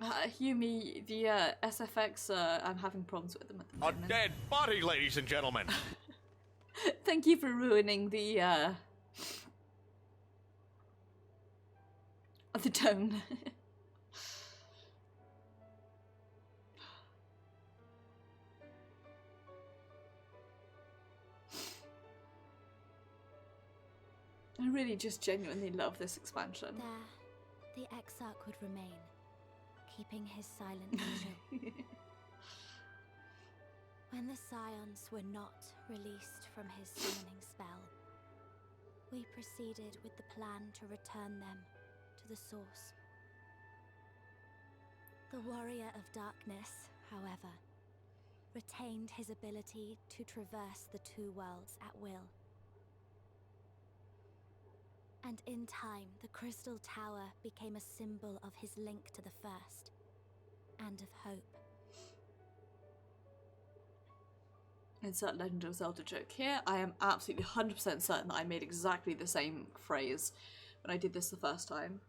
Yumi, the SFX, I'm having problems with them at the moment. A dead body, ladies and gentlemen! Thank you for ruining the tone. I really just genuinely love this expansion. There, the Exarch would remain, keeping his silent vigil. When the Scions were not released from his summoning spell, we proceeded with the plan to return them to the source. The Warrior of Darkness, however, retained his ability to traverse the two worlds at will. And in time, the Crystal Tower became a symbol of his link to the First, and of hope. Insert Legend of Zelda joke here. I am absolutely 100% certain that I made exactly the same phrase when I did this the first time.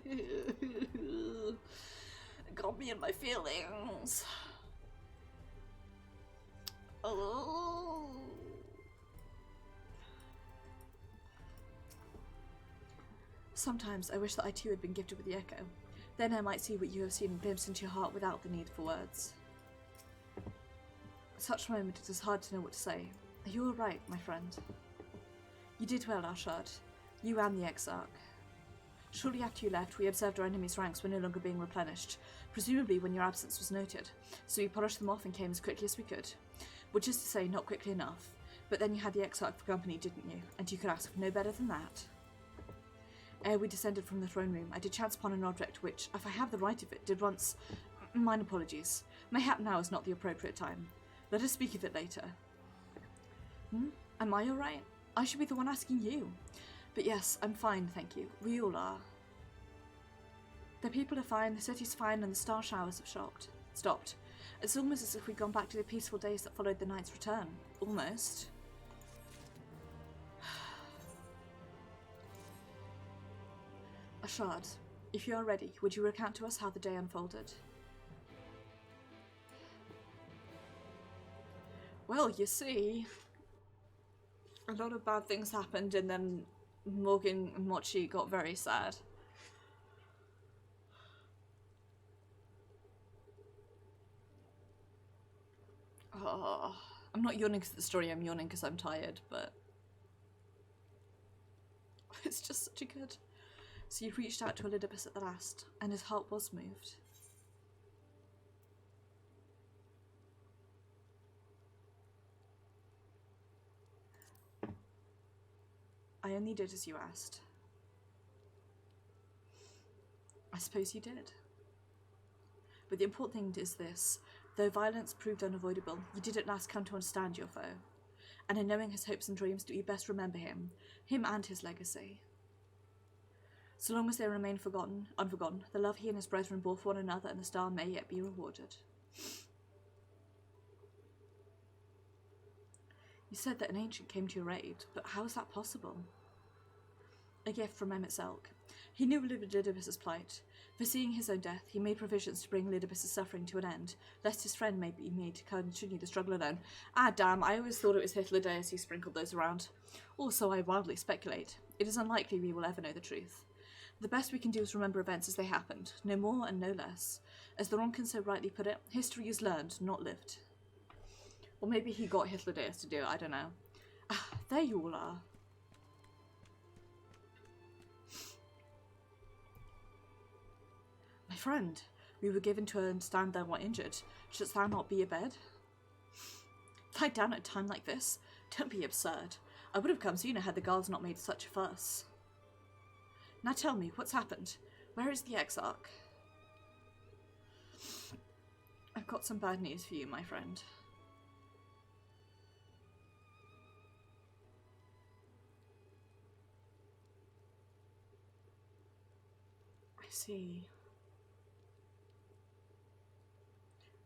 It got me in my feelings. Oh. Sometimes I wish that I too had been gifted with the echo. Then I might see what you have seen and glimpse into your heart without the need for words. At such a moment it is hard to know what to say. You were right, my friend. You did well, Ashard. You and the Exarch. Shortly after you left, we observed our enemy's ranks were no longer being replenished, presumably when your absence was noted, so we polished them off and came as quickly as we could. Which is to say, not quickly enough. But then you had the Exarch for company, didn't you? And you could ask for no better than that. Ere we descended from the throne room, I did chance upon an object which, if I have the right of it, did once... Mine apologies. Mayhap now is not the appropriate time. Let us speak of it later. Am I alright? I should be the one asking you. But yes, I'm fine, thank you. We all are. The people are fine, the city's fine, and the star showers have stopped. It's almost as if we'd gone back to the peaceful days that followed the knight's return. Almost. Ashard, if you are ready, would you recount to us how the day unfolded? Well, you see, a lot of bad things happened and then Morgan and Mochi got very sad. Oh, I'm not yawning because of the story, I'm yawning because I'm tired, but it's just such a good... So you reached out to Elidibus at the last, and his heart was moved. I only did as you asked. I suppose you did. But the important thing is this. Though violence proved unavoidable, you did at last come to understand your foe. And in knowing his hopes and dreams, do you best remember him and his legacy. So long as they remain unforgotten, the love he and his brethren bore for one another and the star may yet be rewarded. You said that an ancient came to your aid, but how is that possible? A gift from Emet-Selch. He knew Elidibus' plight. Foreseeing his own death, he made provisions to bring Elidibus' suffering to an end, lest his friend may be made to continue the struggle alone. Ah, damn, I always thought it was Hythlodaeus who sprinkled those around. Also, I wildly speculate. It is unlikely we will ever know the truth. The best we can do is remember events as they happened, no more and no less. As the Ronkin so rightly put it, history is learned, not lived. Or maybe he got Hythlodaeus to do it, I don't know. Ah, there you all are. My friend, we were given to understand thou art injured. Shouldst thou not be abed? Lie down at a time like this? Don't be absurd. I would have come sooner had the guards not made such a fuss. Now tell me, what's happened? Where is the Exarch? I've got some bad news for you, my friend. I see.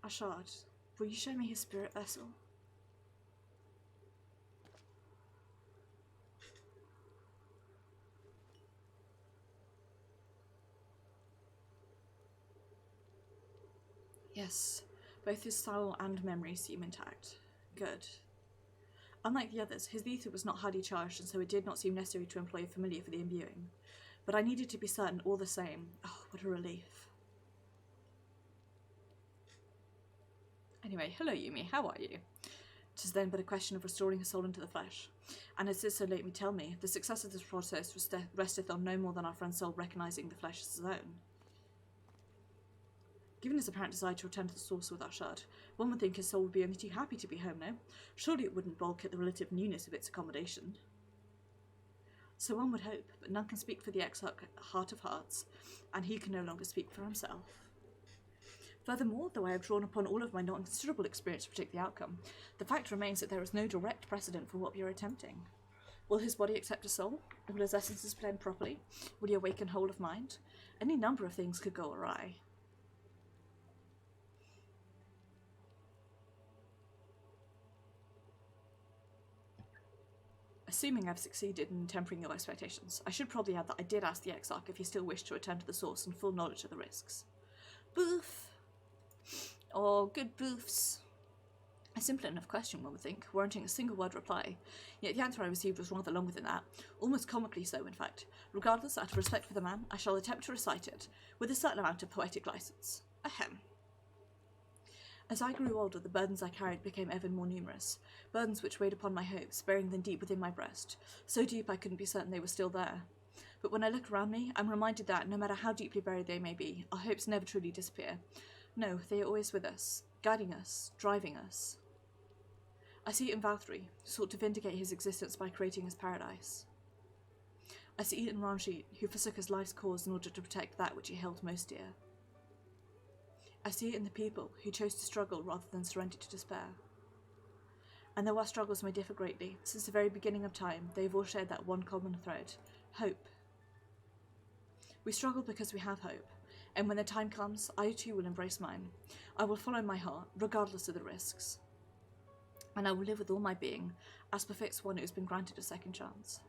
Ashard, will you show me his spirit vessel? Yes, both his soul and memory seem intact. Good. Unlike the others, his ether was not highly charged, and so it did not seem necessary to employ a familiar for the imbuing. But I needed to be certain all the same. Oh, what a relief. Anyway, hello Yumi, how are you? 'Tis then but a question of restoring her soul into the flesh. And as Sister let me tell me, the success of this process resteth on no more than our friend's soul recognising the flesh as his own. Given his apparent desire to return to the source with our shard, one would think his soul would be only too happy to be home now. Surely it wouldn't balk at the relative newness of its accommodation. So one would hope, but none can speak for the Exarch Heart of Hearts, and he can no longer speak for himself. Furthermore, though I have drawn upon all of my not considerable experience to predict the outcome, the fact remains that there is no direct precedent for what we are attempting. Will his body accept a soul? Will his essences blend properly? Will he awaken whole of mind? Any number of things could go awry. Assuming I've succeeded in tempering your expectations, I should probably add that I did ask the Exarch if he still wished to return to the source in full knowledge of the risks. Boof! Oh, good boofs. A simple enough question, one would think, warranting a single word reply, yet the answer I received was rather longer than that, almost comically so, in fact. Regardless, out of respect for the man, I shall attempt to recite it, with a certain amount of poetic license. Ahem. As I grew older, the burdens I carried became ever more numerous, burdens which weighed upon my hopes, burying them deep within my breast, so deep I couldn't be certain they were still there. But when I look around me, I'm reminded that, no matter how deeply buried they may be, our hopes never truly disappear. No, they are always with us, guiding us, driving us. I see it in Valtteri, who sought to vindicate his existence by creating his paradise. I see it in Ranjit, who forsook his life's cause in order to protect that which he held most dear. I see it in the people who chose to struggle rather than surrender to despair. And though our struggles may differ greatly, since the very beginning of time, they have all shared that one common thread: hope. We struggle because we have hope, and when the time comes, I too will embrace mine. I will follow my heart, regardless of the risks. And I will live with all my being, as befits one who has been granted a second chance.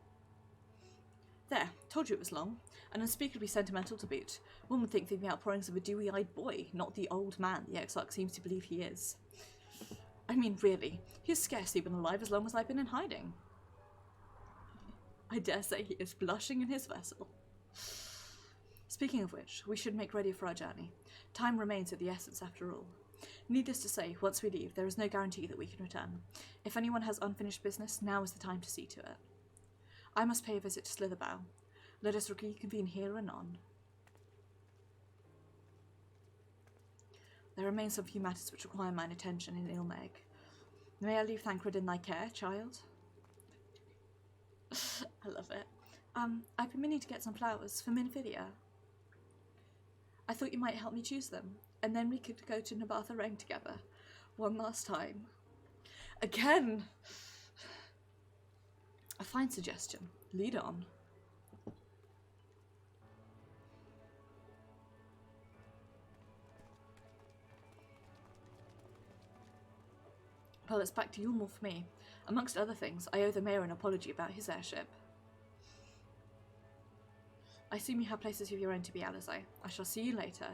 There, told you it was long, and unspeakably sentimental to boot. One would think the outpourings of a dewy-eyed boy, not the old man the Exarch seems to believe he is. I mean, really, he has scarcely been alive as long as I've been in hiding. I dare say he is blushing in his vessel. Speaking of which, we should make ready for our journey. Time remains of the essence after all. Needless to say, once we leave, there is no guarantee that we can return. If anyone has unfinished business, now is the time to see to it. I must pay a visit to Slitherbough. Let us reconvene here anon. There remain some few matters which require mine attention in Ilmeg. May I leave Thancred in thy care, child? I love it. I've been meaning to get some flowers for Minfidia. I thought you might help me choose them, and then we could go to Nabatha Rang together. One last time. Again! A fine suggestion. Lead on. Well, it's back to Yulmore for me. Amongst other things, I owe the mayor an apology about his airship. I assume you have places of your own to be, Alizé. I shall see you later.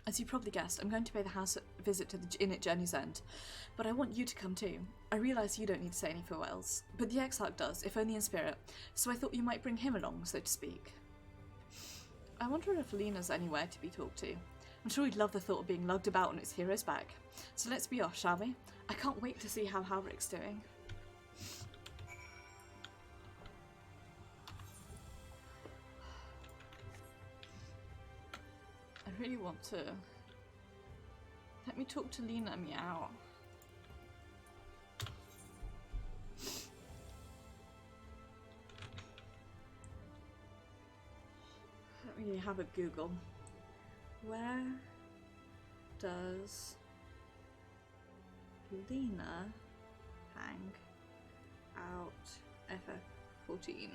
As you probably guessed, I'm going to pay the house a visit to the inn at Journey's End, but I want you to come too. I realise you don't need to say any farewells, but the Exarch does, if only in spirit, so I thought you might bring him along, so to speak. I wonder if Lena's anywhere to be talked to. I'm sure he'd love the thought of being lugged about on its hero's back. So let's be off, shall we? I can't wait to see how Halrick's doing. I really want to... Let me talk to Lena, meow. Let me have a Google. Where does Lena hang out? FF14.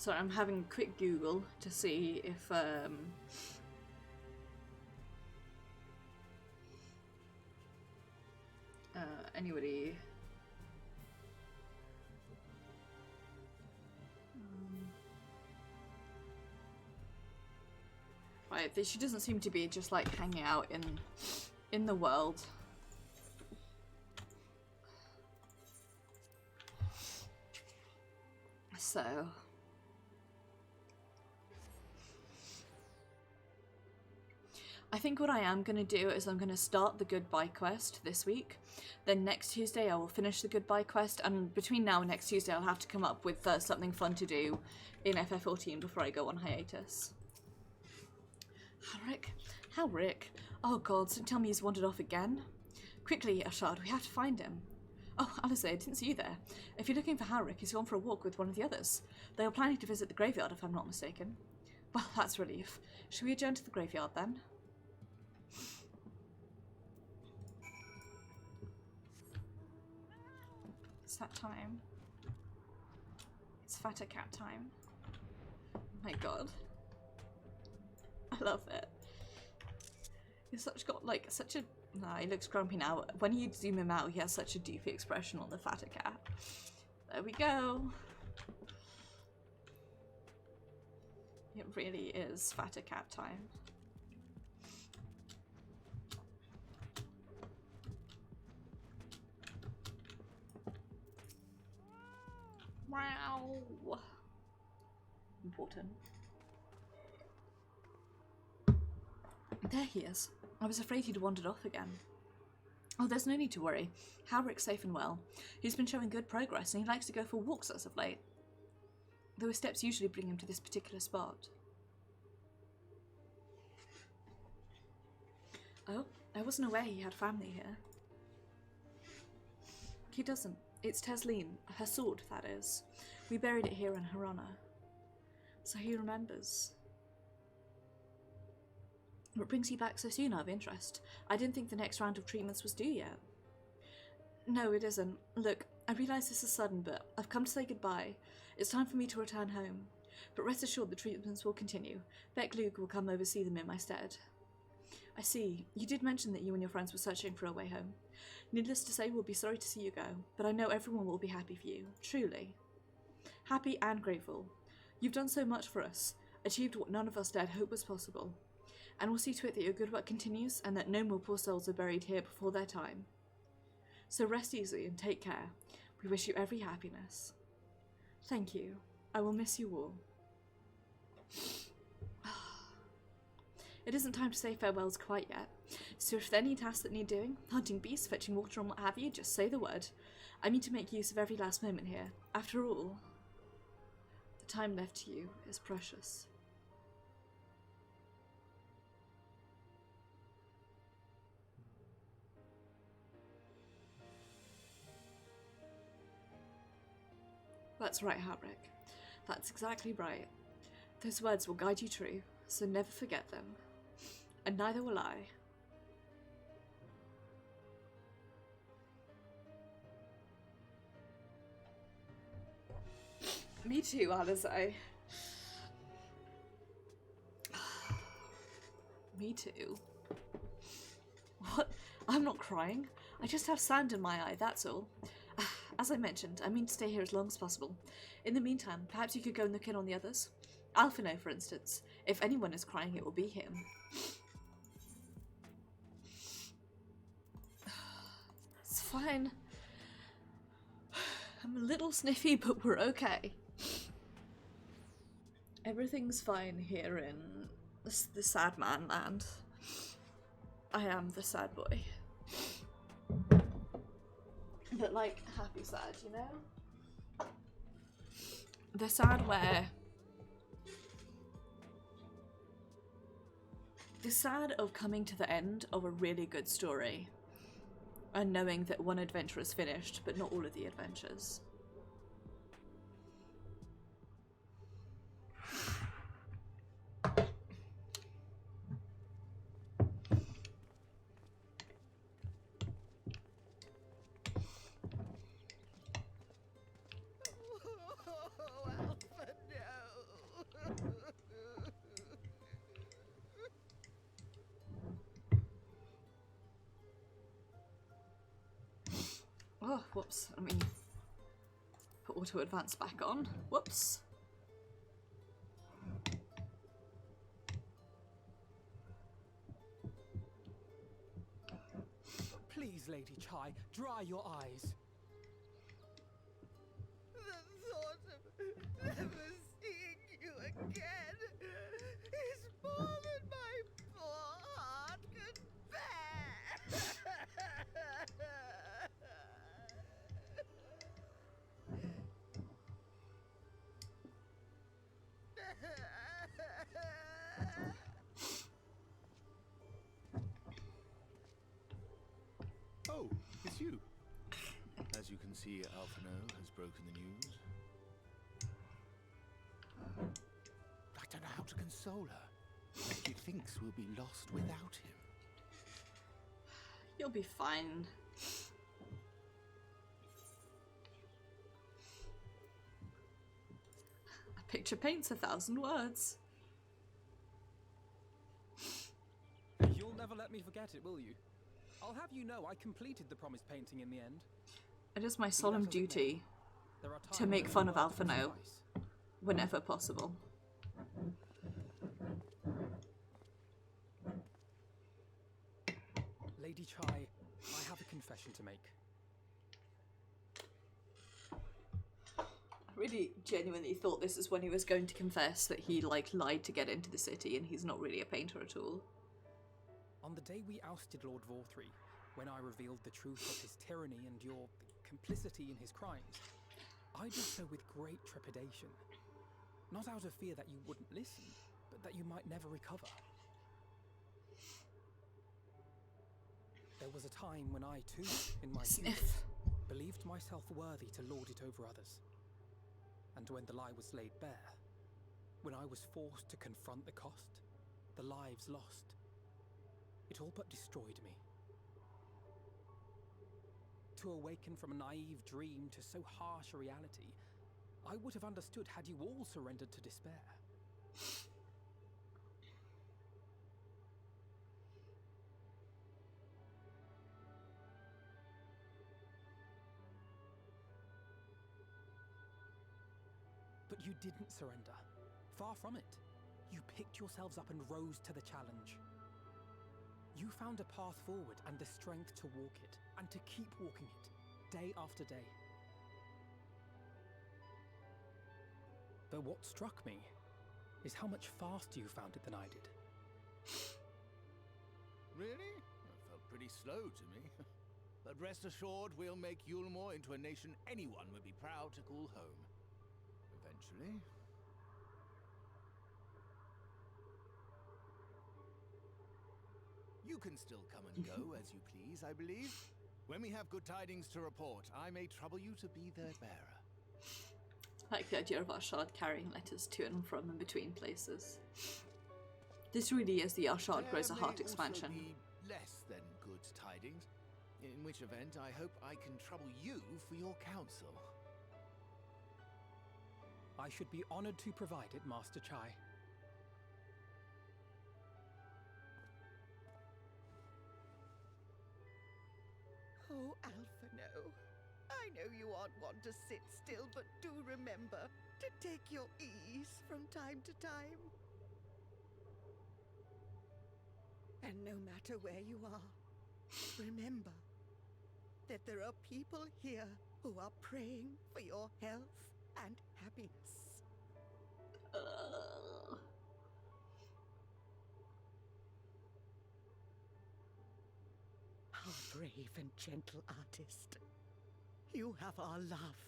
So I'm having a quick Google to see if anybody right, she doesn't seem to be just like hanging out in the world. So I think what I am going to do is I'm going to start the Goodbye quest this week. Then next Tuesday I will finish the Goodbye quest, and between now and next Tuesday I'll have to come up with something fun to do in FF14 before I go on hiatus. Halric. Oh god, so tell me he's wandered off again. Quickly, Ashard, we have to find him. Oh, Alice, I didn't see you there. If you're looking for Halric, he's gone for a walk with one of the others. They are planning to visit the graveyard, if I'm not mistaken. Well, that's a relief. Shall we adjourn to the graveyard then? It's that time. It's fatter cat time. Oh my god. I love it. He's got like such a... Nah, he looks grumpy now. When you zoom him out, he has such a doofy expression on the fatter cat. There we go. It really is fatter cat time. Wow. Important. There he is. I was afraid he'd wandered off again. Oh, there's no need to worry. Halric's safe and well. He's been showing good progress and he likes to go for walks as of late. Though his steps usually bring him to this particular spot. Oh, I wasn't aware he had family here. He doesn't. It's Tesleen, her sword, that is. We buried it here in her honor. So he remembers. What brings you back so soon out of interest? I didn't think the next round of treatments was due yet. No, it isn't. Look, I realise this is sudden, but I've come to say goodbye. It's time for me to return home. But rest assured the treatments will continue. Beck Luke will come oversee them in my stead. I see. You did mention that you and your friends were searching for a way home. Needless to say, we'll be sorry to see you go, but I know everyone will be happy for you. Truly. Happy and grateful. You've done so much for us, achieved what none of us dared hope was possible. And we'll see to it that your good work continues and that no more poor souls are buried here before their time. So rest easy and take care. We wish you every happiness. Thank you. I will miss you all. It isn't time to say farewells quite yet, so if there are any tasks that need doing, hunting beasts, fetching water and what have you, just say the word. I mean to make use of every last moment here. After all, the time left to you is precious. That's right, Halric. That's exactly right. Those words will guide you true, so never forget them. And neither will I. Me too, Alize. Me too. What? I'm not crying. I just have sand in my eye, that's all. As I mentioned, I mean to stay here as long as possible. In the meantime, perhaps you could go and look in on the others. Alphino, for instance. If anyone is crying, it will be him. It's fine. I'm a little sniffy, but we're okay. Everything's fine here in the sad man land. I am the sad boy. But like, happy sad, you know? The sad where... The sad of coming to the end of a really good story. And knowing that one adventure is finished, but not all of the adventures. Oh, whoops. I mean, put auto advance back on. Whoops. Please, Lady Chai, dry your eyes. The thought of never seeing you again is more than my poor heart could bear. Oh, it's you. As you can see, Alphino has broken the news. I don't know how to console her. She thinks we'll be lost without him. You'll be fine. A picture paints 1,000 words. You'll never let me forget it, will you? I'll have you know I completed the promised painting in the end. It is my solemn duty to make fun of Alphino whenever possible. Lady Chai, I have a confession to make. I really genuinely thought this is when he was going to confess that he, like, lied to get into the city and he's not really a painter at all. On the day we ousted Lord Vorthree, when I revealed the truth of his tyranny and your complicity in his crimes, I did so with great trepidation. Not out of fear that you wouldn't listen, but that you might never recover. There was a time when I too, in my youth, believed myself worthy to lord it over others. And when the lie was laid bare, when I was forced to confront the cost, the lives lost, it all but destroyed me. To awaken from a naive dream to so harsh a reality, I would have understood had you all surrendered to despair. But you didn't surrender. Far from it. You picked yourselves up and rose to the challenge. You found a path forward and the strength to walk it, and to keep walking it, day after day. Though what struck me is how much faster you found it than I did. Really? That felt pretty slow to me. But rest assured, we'll make Yulmore into a nation anyone would be proud to call home. Eventually. You can still come and go as you please, I believe. When we have good tidings to report, I may trouble you to be their bearer. I like the idea of Arshad carrying letters to and from and between places. This really is the Arshad Grows a Heart expansion. There may also be less than good tidings, in which event I hope I can trouble you for your counsel. I should be honored to provide it, Master Chai. Oh, Alphino, I know you aren't one to sit still, but do remember to take your ease from time to time. And no matter where you are, remember that there are people here who are praying for your health and happiness. Our brave and gentle artist. You have our love,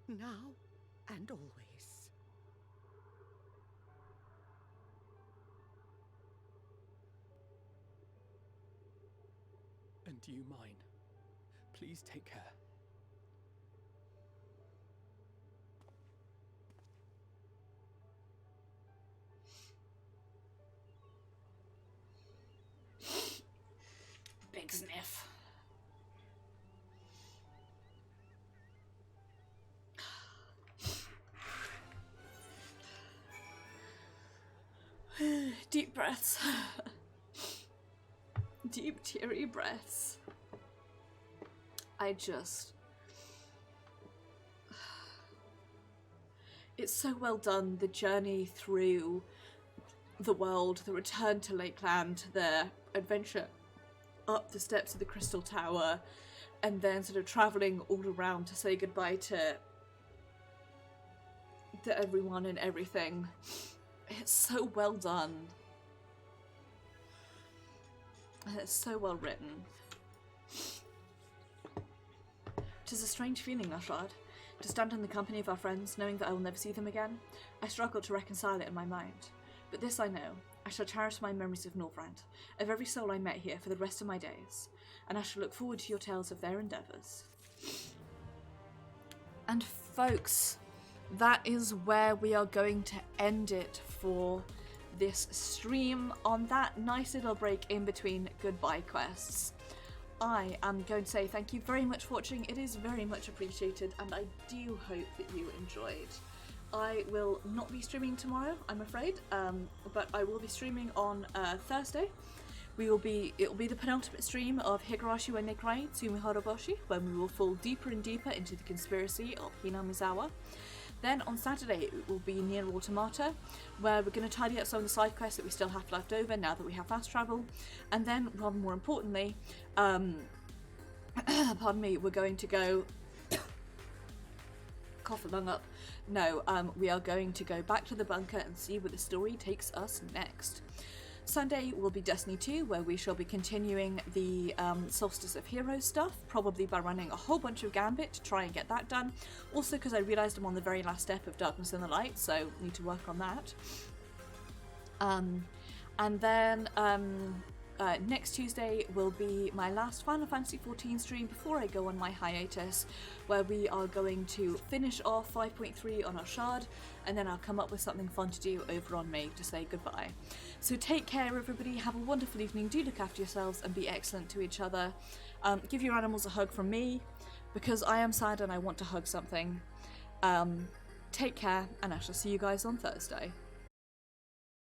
now and always. And you mine. Please take care. Big sniff. Deep breaths. Deep, teary breaths. I just It's so well done, the journey through the world, the return to Lakeland, the adventure up the steps of the Crystal Tower, and then sort of travelling all around to say goodbye to everyone and everything. It's so well done. And it's so well written. Tis a strange feeling, Ashard, to stand in the company of our friends, knowing that I will never see them again. I struggle to reconcile it in my mind. But this I know, I shall cherish my memories of Northrend, of every soul I met here for the rest of my days, and I shall look forward to your tales of their endeavours. And folks, that is where we are going to end it for this stream, on that nice little break in between goodbye quests. I am going to say thank you very much for watching. It is very much appreciated, and I do hope that you enjoyed. I will not be streaming tomorrow, I'm afraid, but I will be streaming on Thursday. It will be the penultimate stream of Higurashi wa Nikai Tsumi Horoboshi, when we will fall deeper and deeper into the conspiracy of Hinamizawa. Then on Saturday it will be Nier Automata, where we're going to tidy up some of the side quests that we still have left over now that we have fast travel. And then, rather more importantly, pardon me, we're going to go... cough a lung up. No, we are going to go back to the bunker and see where the story takes us next. Sunday will be Destiny 2, where we shall be continuing the Solstice of Heroes stuff, probably by running a whole bunch of Gambit to try and get that done. Also because I realised I'm on the very last step of Darkness and the Light, so need to work on that. And then next Tuesday will be my last Final Fantasy XIV stream before I go on my hiatus, where we are going to finish off 5.3 on our shard, and then I'll come up with something fun to do over on May to say goodbye. So take care everybody, have a wonderful evening, do look after yourselves and be excellent to each other. Give your animals a hug from me, because I am sad and I want to hug something. Take care, and I shall see you guys on Thursday.